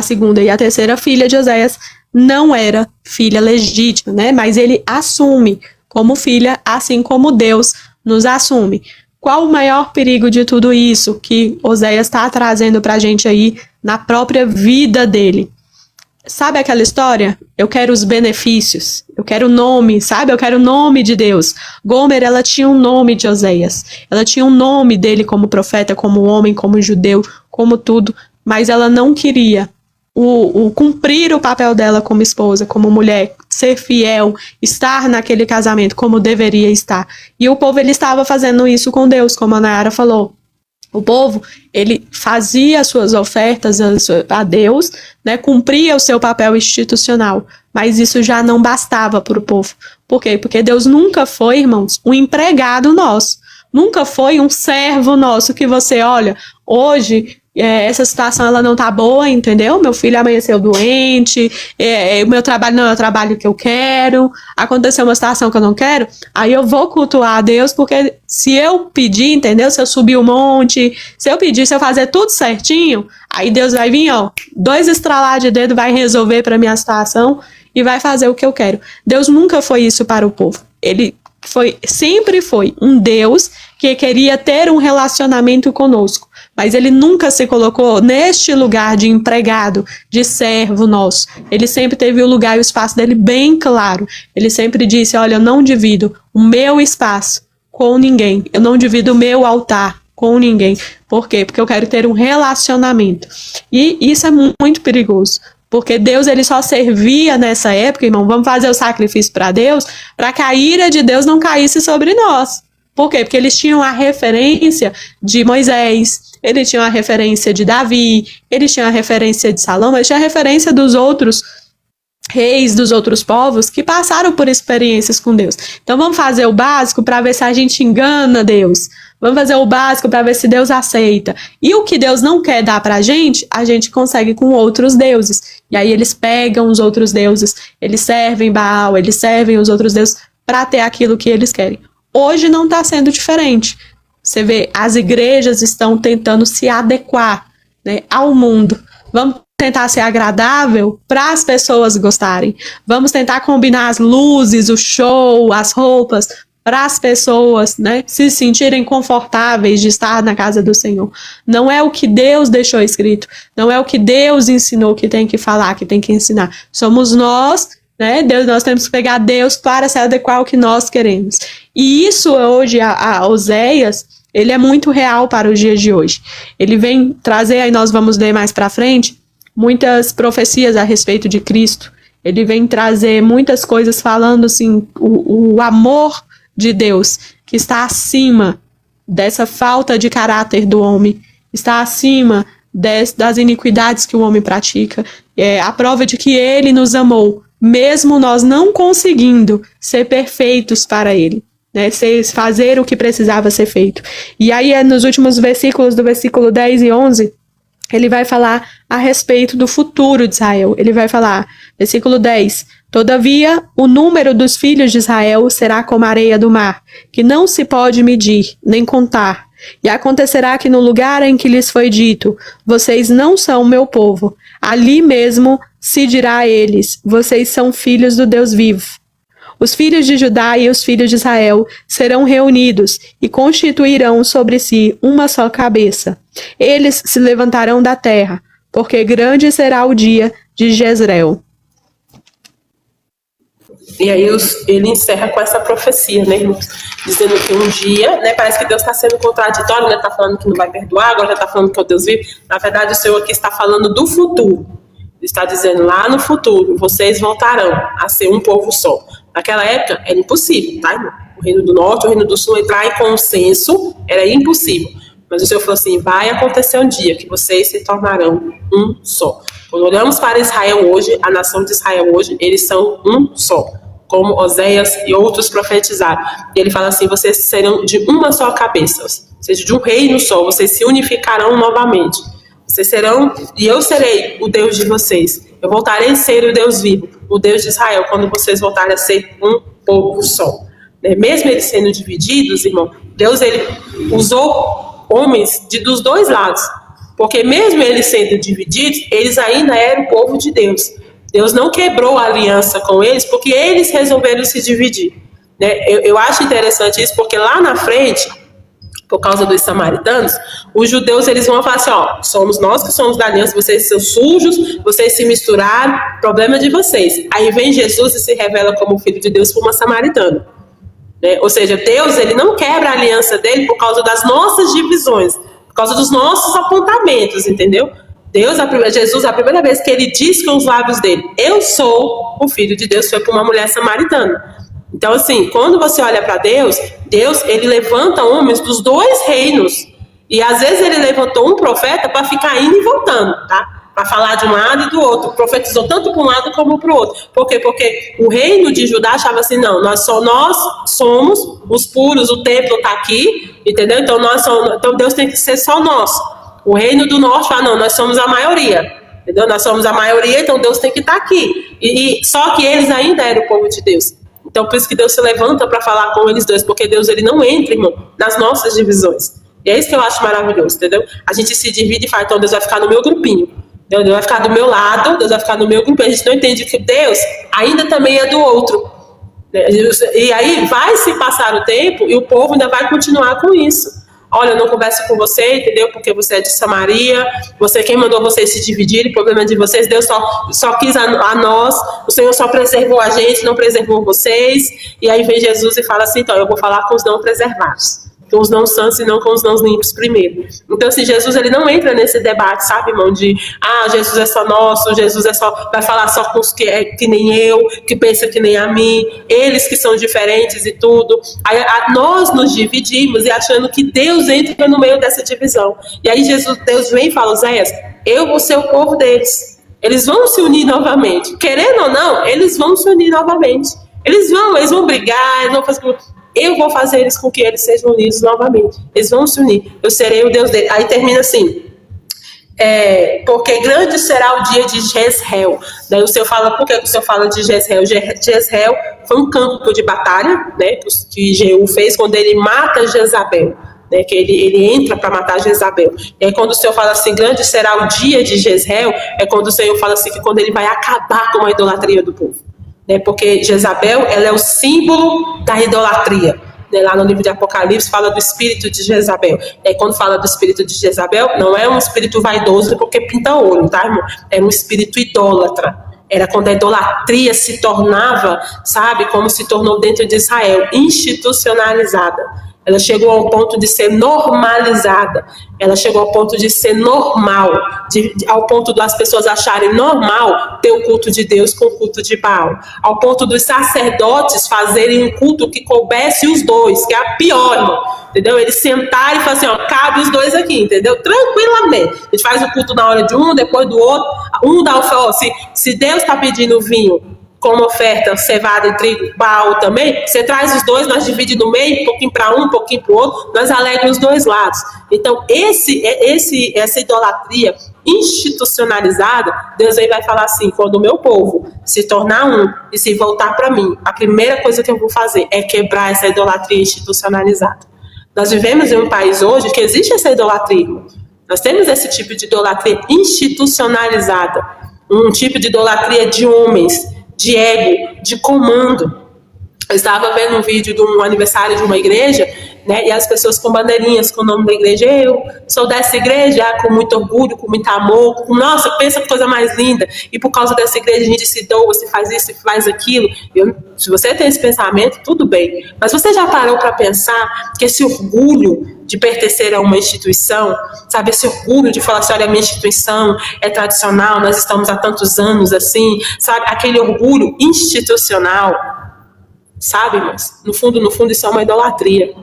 segunda e a terceira filha de Oséias não era filha legítima, né? Mas ele assume como filha, assim como Deus nos assume. Qual o maior perigo de tudo isso que Oséias está trazendo para a gente aí na própria vida dele? Sabe aquela história? Eu quero os benefícios, eu quero o nome, sabe? Eu quero o nome de Deus. Gomer, ela tinha um nome de Oséias, ela tinha um nome dele como profeta, como homem, como judeu, como tudo, mas ela não queria o cumprir o papel dela como esposa, como mulher, ser fiel, estar naquele casamento como deveria estar. E o povo, ele estava fazendo isso com Deus, como a Nayara falou. O povo, ele fazia as suas ofertas a Deus, né, cumpria o seu papel institucional, mas isso já não bastava para o povo. Por quê? Porque Deus nunca foi, irmãos, um empregado nosso, nunca foi um servo nosso que você, olha, hoje essa situação ela não tá boa, entendeu? Meu filho amanheceu doente, o meu trabalho não é o trabalho que eu quero, aconteceu uma situação que eu não quero, aí eu vou cultuar a Deus, porque se eu pedir, entendeu? Se eu subir o monte, se eu pedir, se eu fazer tudo certinho, aí Deus vai vir, ó, 2 estralar de dedo, vai resolver pra minha situação e vai fazer o que eu quero. Deus nunca foi isso para o povo. Ele sempre foi um Deus que queria ter um relacionamento conosco. Mas ele nunca se colocou neste lugar de empregado, de servo nosso. Ele sempre teve o lugar e o espaço dele bem claro. Ele sempre disse, olha, eu não divido o meu espaço com ninguém. Eu não divido o meu altar com ninguém. Por quê? Porque eu quero ter um relacionamento. E isso é muito perigoso. Porque Deus, ele só servia nessa época, irmão, vamos fazer o sacrifício para Deus, para que a ira de Deus não caísse sobre nós. Por quê? Porque eles tinham a referência de Moisés, eles tinham a referência de Davi, eles tinham a referência de Salomão, eles tinham a referência dos outros reis, dos outros povos que passaram por experiências com Deus. Então vamos fazer o básico para ver se a gente engana Deus. Vamos fazer o básico para ver se Deus aceita. E o que Deus não quer dar para a gente consegue com outros deuses. E aí eles pegam os outros deuses, eles servem Baal, eles servem os outros deuses para ter aquilo que eles querem. Hoje não está sendo diferente. Você vê, as igrejas estão tentando se adequar, né, ao mundo. Vamos tentar ser agradável para as pessoas gostarem. Vamos tentar combinar as luzes, o show, as roupas, para as pessoas, né, se sentirem confortáveis de estar na casa do Senhor. Não é o que Deus deixou escrito. Não é o que Deus ensinou que tem que falar, que tem que ensinar. Somos nós, né? Nós temos que pegar Deus para se adequar ao que nós queremos. E isso hoje, a Oséias, ele é muito real para os dias de hoje. Ele vem trazer, aí nós vamos ler mais para frente, muitas profecias a respeito de Cristo. Ele vem trazer muitas coisas falando assim, o amor de Deus, que está acima dessa falta de caráter do homem, está acima das iniquidades que o homem pratica. É a prova de que ele nos amou, mesmo nós não conseguindo ser perfeitos para ele, né, fazer o que precisava ser feito. E aí, nos últimos versículos, do versículo 10 e 11, ele vai falar a respeito do futuro de Israel. Ele vai falar, versículo 10, todavia, o número dos filhos de Israel será como a areia do mar, que não se pode medir, nem contar. E acontecerá que no lugar em que lhes foi dito, vocês não são meu povo, ali mesmo se dirá a eles, vocês são filhos do Deus vivo. Os filhos de Judá e os filhos de Israel serão reunidos e constituirão sobre si uma só cabeça. Eles se levantarão da terra, porque grande será o dia de Jezreel. E aí ele encerra com essa profecia, né, irmãos? Dizendo que um dia, né, parece que Deus está sendo contraditório, né? Está falando que não vai perdoar, agora já está falando que é o Deus vivo. Na verdade, o Senhor aqui está falando do futuro. Ele está dizendo, lá no futuro, vocês voltarão a ser um povo só. Naquela época, era impossível, tá, irmão? O Reino do Norte, o Reino do Sul entrar em consenso era impossível. Mas o Senhor falou assim, vai acontecer um dia que vocês se tornarão um só. Quando olhamos para Israel hoje, a nação de Israel hoje, eles são um só. Como Oséias e outros profetizaram. E ele fala assim, vocês serão de uma só cabeça, ou seja, de um reino só, vocês se unificarão novamente. Vocês serão, e eu serei o Deus de vocês. Eu voltarei a ser o Deus vivo, o Deus de Israel, quando vocês voltarem a ser um povo só. Mesmo eles sendo divididos, irmão, Deus ele usou homens dos dois lados. Porque mesmo eles sendo divididos, eles ainda eram o povo de Deus. Deus não quebrou a aliança com eles, porque eles resolveram se dividir. Eu acho interessante isso, porque lá na frente, por causa dos samaritanos, os judeus eles vão falar assim, ó, somos nós que somos da aliança, vocês são sujos, vocês se misturaram, problema de vocês. Aí vem Jesus e se revela como filho de Deus por uma samaritana. Ou seja, Deus ele não quebra a aliança dele por causa das nossas divisões, por causa dos nossos apontamentos, entendeu? Jesus, a primeira vez que ele diz com os lábios dele, eu sou o Filho de Deus, foi para uma mulher samaritana. Então, assim, quando você olha para Deus, ele levanta homens dos dois reinos. E às vezes ele levantou um profeta para ficar indo e voltando, tá? Para falar de um lado e do outro. Profetizou tanto para um lado como para o outro. Por quê? Porque o reino de Judá achava assim, não, nós somos os puros, o templo está aqui, entendeu? Então, então Deus tem que ser só nós. O reino do norte fala, não, nós somos a maioria, entendeu? Nós somos a maioria, então Deus tem que estar aqui. Só que eles ainda eram o povo de Deus. Então, por isso que Deus se levanta para falar com eles dois, porque Deus ele não entra, irmão, nas nossas divisões. E é isso que eu acho maravilhoso, entendeu? A gente se divide e fala, então Deus vai ficar no meu grupinho. Deus vai ficar do meu lado, Deus vai ficar no meu grupo. A gente não entende que Deus ainda também é do outro. E aí vai se passar o tempo e o povo ainda vai continuar com isso. Olha, eu não converso com você, entendeu? Porque você é de Samaria, quem mandou vocês se dividirem, o problema é de vocês, Deus só quis a nós, o Senhor só preservou a gente, não preservou vocês. E aí vem Jesus e fala assim, então, eu vou falar com os não preservados. Com os não santos e não com os não limpos primeiro. Então, assim, Jesus ele não entra nesse debate, sabe, irmão, de Jesus é só nosso, Jesus vai falar só com os que nem eu, que pensa que nem a mim, eles que são diferentes e tudo. Aí nós nos dividimos e achando que Deus entra no meio dessa divisão. E aí Deus vem e fala, Oséias, eu vou ser o povo deles. Eles vão se unir novamente. Querendo ou não, eles vão se unir novamente. Eles vão brigar, eles vão fazer... Eu vou fazer eles com que eles sejam unidos novamente. Eles vão se unir. Eu serei o Deus deles. Aí termina assim. Porque grande será o dia de Jezreel. Daí o Senhor fala, por que o Senhor fala de Jezreel? Jezreel foi um campo de batalha, né, que Jeú fez quando ele mata Jezabel. Né, que ele entra para matar Jezabel. E aí quando o Senhor fala assim, grande será o dia de Jezreel, é quando o Senhor fala assim, que quando ele vai acabar com a idolatria do povo. Né, porque Jezabel, ela é o símbolo da idolatria. Né, lá no livro de Apocalipse fala do espírito de Jezabel. E quando fala do espírito de Jezabel, não é um espírito vaidoso porque pinta olho, tá, irmão? É um espírito idólatra. Era quando a idolatria se tornava, sabe, como se tornou dentro de Israel, institucionalizada. Ela chegou ao ponto de ser normalizada. Ela chegou ao ponto de ser normal, ao ponto das pessoas acharem normal ter o culto de Deus com o culto de Baal. Ao ponto dos sacerdotes fazerem um culto que coubesse os dois, que é a pior, irmão. Entendeu? Eles sentarem e falam assim, ó, cabe os dois aqui, entendeu? Tranquilamente. A gente faz o culto na hora de um, depois do outro. Um dá o se Deus está pedindo vinho como oferta, cevada e trigo, Baal também, você traz os dois, nós dividimos no meio, um pouquinho para um pouquinho para o outro, nós alegramos os dois lados. Então, essa idolatria institucionalizada, Deus aí vai falar assim, quando o meu povo se tornar um e se voltar para mim, a primeira coisa que eu vou fazer é quebrar essa idolatria institucionalizada. Nós vivemos em um país hoje que existe essa idolatria. Nós temos esse tipo de idolatria institucionalizada, um tipo de idolatria de homens, de ego, de comando. Eu estava vendo um vídeo de um aniversário de uma igreja, né, e as pessoas com bandeirinhas com o nome da igreja, eu sou dessa igreja, com muito orgulho, com muito amor, nossa, pensa que coisa mais linda, e por causa dessa igreja a gente se doa, se faz isso, se faz aquilo. Se você tem esse pensamento, tudo bem, mas você já parou para pensar que esse orgulho de pertencer a uma instituição, sabe, esse orgulho de falar assim, olha, a minha instituição é tradicional, nós estamos há tantos anos assim, sabe, aquele orgulho institucional, sabe, mas no fundo isso é uma idolatria.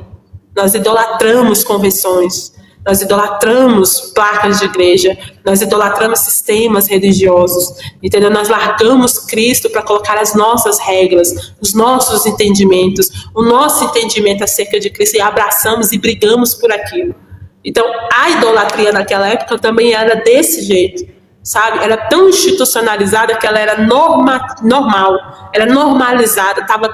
Nós idolatramos convenções, nós idolatramos placas de igreja, nós idolatramos sistemas religiosos, entendeu? Nós largamos Cristo para colocar as nossas regras, os nossos entendimentos, o nosso entendimento acerca de Cristo e abraçamos e brigamos por aquilo. Então, a idolatria naquela época também era desse jeito, sabe? Era tão institucionalizada que ela era normal, era normalizada, estava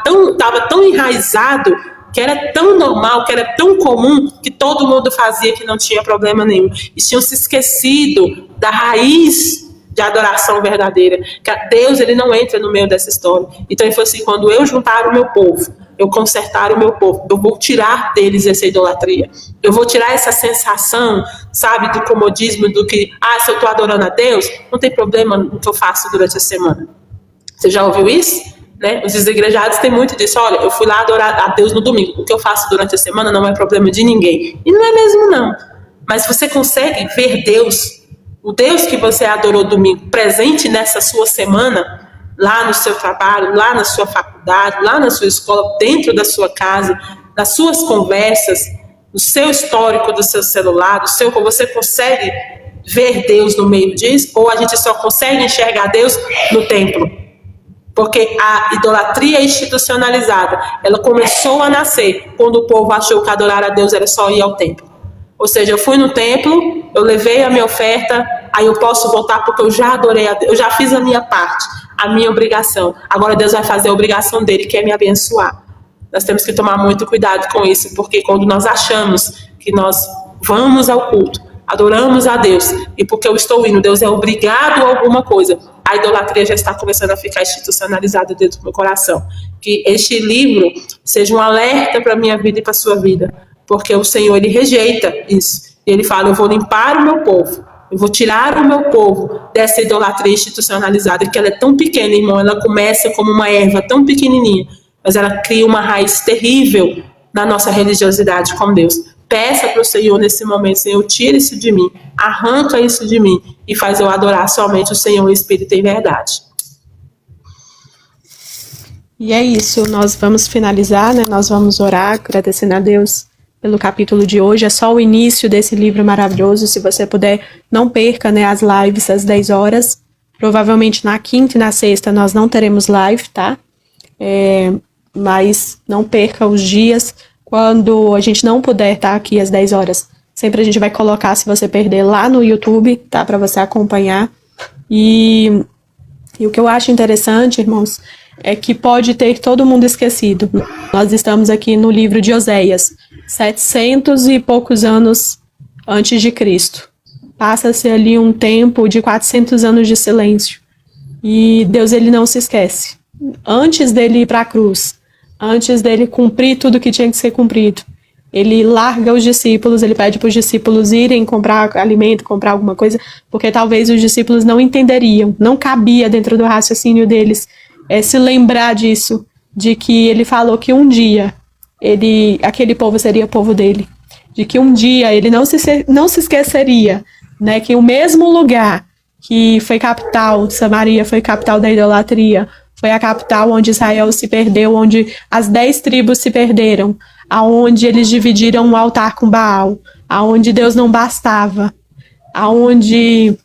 tão enraizado, que era tão normal, que era tão comum, que todo mundo fazia, que não tinha problema nenhum. E tinham se esquecido da raiz de adoração verdadeira. Que Deus, ele não entra no meio dessa história. Então ele falou assim, quando eu juntar o meu povo, eu consertar o meu povo, eu vou tirar deles essa idolatria. Eu vou tirar essa sensação, sabe, do comodismo, do que, se eu estou adorando a Deus, não tem problema no que eu faço durante a semana. Você já ouviu isso? Né? Os desigrejados têm muito disso. Olha, eu fui lá adorar a Deus no domingo, o que eu faço durante a semana não é problema de ninguém. E não é mesmo não. Mas você consegue ver Deus, o Deus que você adorou domingo presente nessa sua semana, lá no seu trabalho, lá na sua faculdade, lá na sua escola, dentro da sua casa, nas suas conversas, no seu histórico do seu celular, você consegue ver Deus no meio disso? Ou a gente só consegue enxergar Deus no templo? Porque a idolatria institucionalizada, ela começou a nascer quando o povo achou que adorar a Deus era só ir ao templo. Ou seja, eu fui no templo, eu levei a minha oferta, aí eu posso voltar porque eu já adorei a Deus, eu já fiz a minha parte, a minha obrigação. Agora Deus vai fazer a obrigação dele, que é me abençoar. Nós temos que tomar muito cuidado com isso, porque quando nós achamos que nós vamos ao culto, adoramos a Deus, e porque eu estou indo, Deus é obrigado a alguma coisa, a idolatria já está começando a ficar institucionalizada dentro do meu coração. Que este livro seja um alerta para a minha vida e para a sua vida, porque o Senhor, ele rejeita isso. E ele fala, eu vou limpar o meu povo, eu vou tirar o meu povo dessa idolatria institucionalizada, que ela é tão pequena, irmão, ela começa como uma erva tão pequenininha, mas ela cria uma raiz terrível na nossa religiosidade com Deus. Peça para o Senhor nesse momento, Senhor, tira isso de mim, arranca isso de mim e faz eu adorar somente o Senhor, o Espírito em verdade. E é isso, nós vamos finalizar, né? Nós vamos orar, agradecendo a Deus pelo capítulo de hoje. É só o início desse livro maravilhoso. Se você puder, não perca, né, as lives às 10 horas. Provavelmente na quinta e na sexta nós não teremos live, tá? Mas não perca os dias. Quando a gente não puder estar aqui às 10 horas, sempre a gente vai colocar, se você perder, lá no YouTube, tá? Para você acompanhar. E o que eu acho interessante, irmãos, é que pode ter todo mundo esquecido. Nós estamos aqui no livro de Oséias, 700 e poucos anos antes de Cristo. Passa-se ali um tempo de 400 anos de silêncio. E Deus, ele não se esquece. Antes dele ir para a cruz, antes dele cumprir tudo que tinha que ser cumprido, ele larga os discípulos, ele pede para os discípulos irem comprar alimento, comprar alguma coisa, porque talvez os discípulos não entenderiam, não cabia dentro do raciocínio deles se lembrar disso, de que ele falou que um dia aquele povo seria povo dele, de que um dia ele não se esqueceria, né, que o mesmo lugar que foi capital, Samaria foi capital da idolatria, foi a capital onde Israel se perdeu, onde as 10 tribos se perderam, aonde eles dividiram o altar com Baal, aonde Deus não bastava, aonde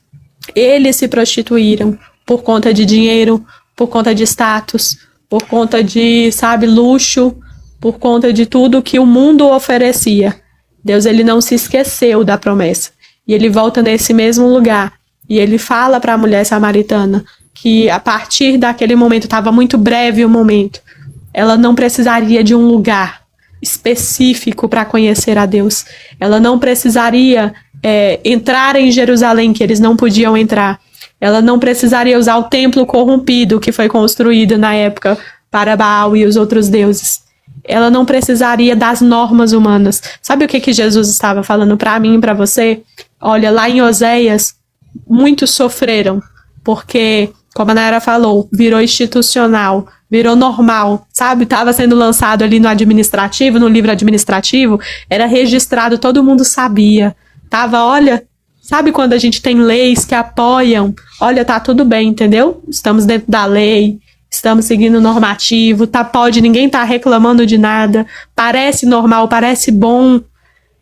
eles se prostituíram por conta de dinheiro, por conta de status, por conta de, luxo, por conta de tudo que o mundo oferecia. Deus, ele não se esqueceu da promessa. E ele volta nesse mesmo lugar. E ele fala para a mulher samaritana que a partir daquele momento, estava muito breve o momento, ela não precisaria de um lugar específico para conhecer a Deus. Ela não precisaria entrar em Jerusalém, que eles não podiam entrar. Ela não precisaria usar o templo corrompido que foi construído na época para Baal e os outros deuses. Ela não precisaria das normas humanas. Sabe o que Jesus estava falando para mim e para você? Olha, lá em Oséias, muitos sofreram, porque, como a Nayara falou, virou institucional, virou normal, sabe? Estava sendo lançado ali no administrativo, no livro administrativo, era registrado, todo mundo sabia. Tava, olha, sabe quando a gente tem leis que apoiam? Olha, tá tudo bem, entendeu? Estamos dentro da lei, estamos seguindo o normativo, ninguém tá reclamando de nada, parece normal, parece bom.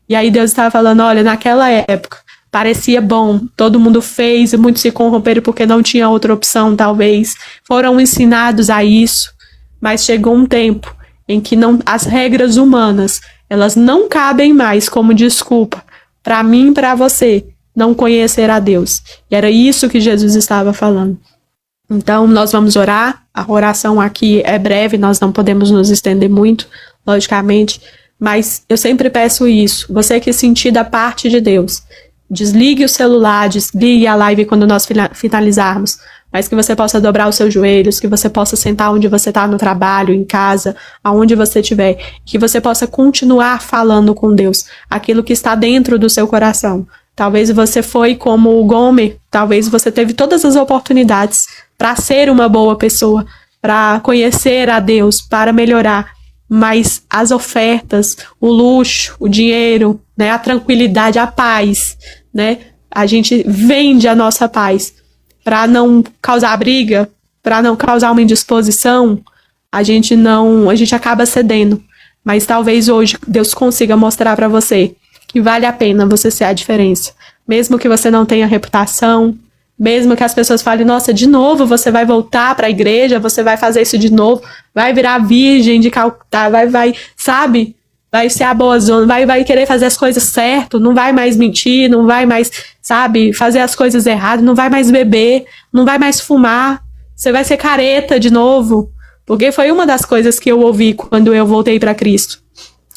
E aí Deus estava falando, olha, naquela época, parecia bom, todo mundo fez, e muitos se corromperam porque não tinha outra opção, talvez. Foram ensinados a isso, mas chegou um tempo em que as regras humanas, elas não cabem mais como desculpa para mim e para você não conhecer a Deus. E era isso que Jesus estava falando. Então, nós vamos orar. A oração aqui é breve, nós não podemos nos estender muito, logicamente, mas eu sempre peço isso. Você que sentir da parte de Deus, desligue o celular, desligue a live quando nós finalizarmos, mas que você possa dobrar os seus joelhos, que você possa sentar onde você está no trabalho, em casa, aonde você estiver, que você possa continuar falando com Deus, aquilo que está dentro do seu coração. Talvez você foi como o Gomer, talvez você teve todas as oportunidades para ser uma boa pessoa, para conhecer a Deus, para melhorar, mas as ofertas, o luxo, o dinheiro, né, a tranquilidade, a paz, né, a gente vende a nossa paz para não causar briga, para não causar uma indisposição, a gente acaba cedendo. Mas talvez hoje Deus consiga mostrar para você que vale a pena você ser a diferença. Mesmo que você não tenha reputação, mesmo que as pessoas falem, nossa, de novo você vai voltar para a igreja, você vai fazer isso de novo, vai virar virgem de Calcutá, sabe? Vai ser a boa zona, vai querer fazer as coisas certo, não vai mais mentir, não vai mais, sabe, fazer as coisas erradas, não vai mais beber, não vai mais fumar, você vai ser careta de novo. Porque foi uma das coisas que eu ouvi quando eu voltei para Cristo.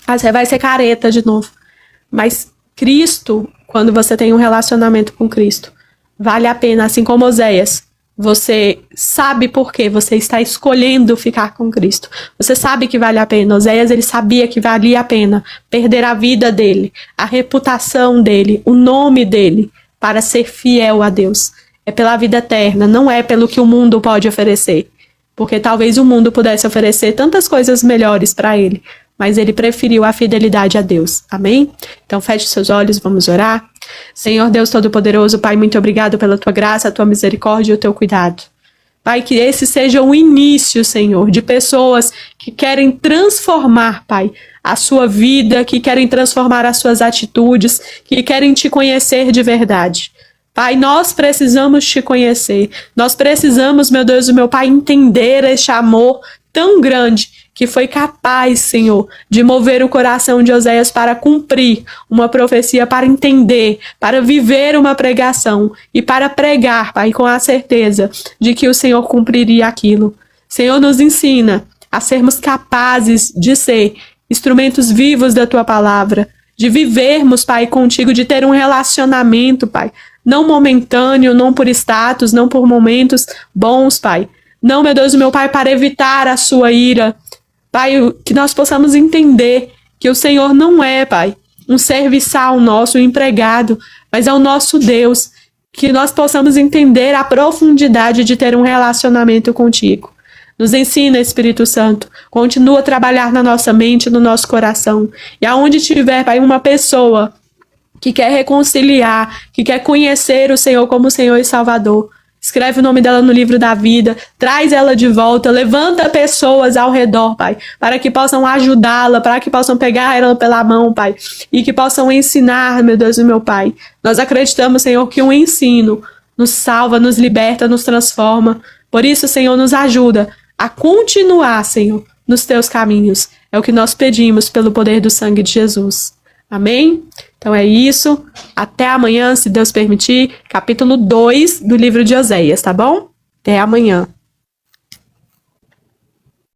Você vai ser careta de novo. Mas Cristo, quando você tem um relacionamento com Cristo, vale a pena, assim como Oséias. Você sabe por que você está escolhendo ficar com Cristo. Você sabe que vale a pena. Oséias, ele sabia que valia a pena perder a vida dele, a reputação dele, o nome dele, para ser fiel a Deus. É pela vida eterna, não é pelo que o mundo pode oferecer. Porque talvez o mundo pudesse oferecer tantas coisas melhores para ele, mas ele preferiu a fidelidade a Deus. Amém? Então feche seus olhos, vamos orar. Senhor Deus Todo-Poderoso, Pai, muito obrigado pela tua graça, a tua misericórdia e o teu cuidado. Pai, que esse seja o início, Senhor, de pessoas que querem transformar, Pai, a sua vida, que querem transformar as suas atitudes, que querem te conhecer de verdade. Pai, nós precisamos te conhecer. Nós precisamos, meu Deus e meu Pai, entender este amor tão grande que foi capaz, Senhor, de mover o coração de Oséias para cumprir uma profecia, para entender, para viver uma pregação e para pregar, Pai, com a certeza de que o Senhor cumpriria aquilo. Senhor, nos ensina a sermos capazes de ser instrumentos vivos da Tua palavra, de vivermos, Pai, contigo, de ter um relacionamento, Pai, não momentâneo, não por status, não por momentos bons, Pai. Não, meu Deus e meu Pai, para evitar a sua ira. Pai, que nós possamos entender que o Senhor não é, Pai, um serviçal nosso, um empregado, mas é o nosso Deus. Que nós possamos entender a profundidade de ter um relacionamento contigo. Nos ensina, Espírito Santo. Continua a trabalhar na nossa mente, no nosso coração. E aonde tiver, Pai, uma pessoa que quer reconciliar, que quer conhecer o Senhor como Senhor e Salvador, escreve o nome dela no livro da vida, traz ela de volta, levanta pessoas ao redor, Pai, para que possam ajudá-la, para que possam pegar ela pela mão, Pai, e que possam ensinar, meu Deus e meu Pai. Nós acreditamos, Senhor, que o ensino nos salva, nos liberta, nos transforma. Por isso, Senhor, nos ajuda a continuar, Senhor, nos teus caminhos. É o que nós pedimos pelo poder do sangue de Jesus. Amém? Então é isso. Até amanhã, se Deus permitir. Capítulo 2 do livro de Oséias, tá bom? Até amanhã.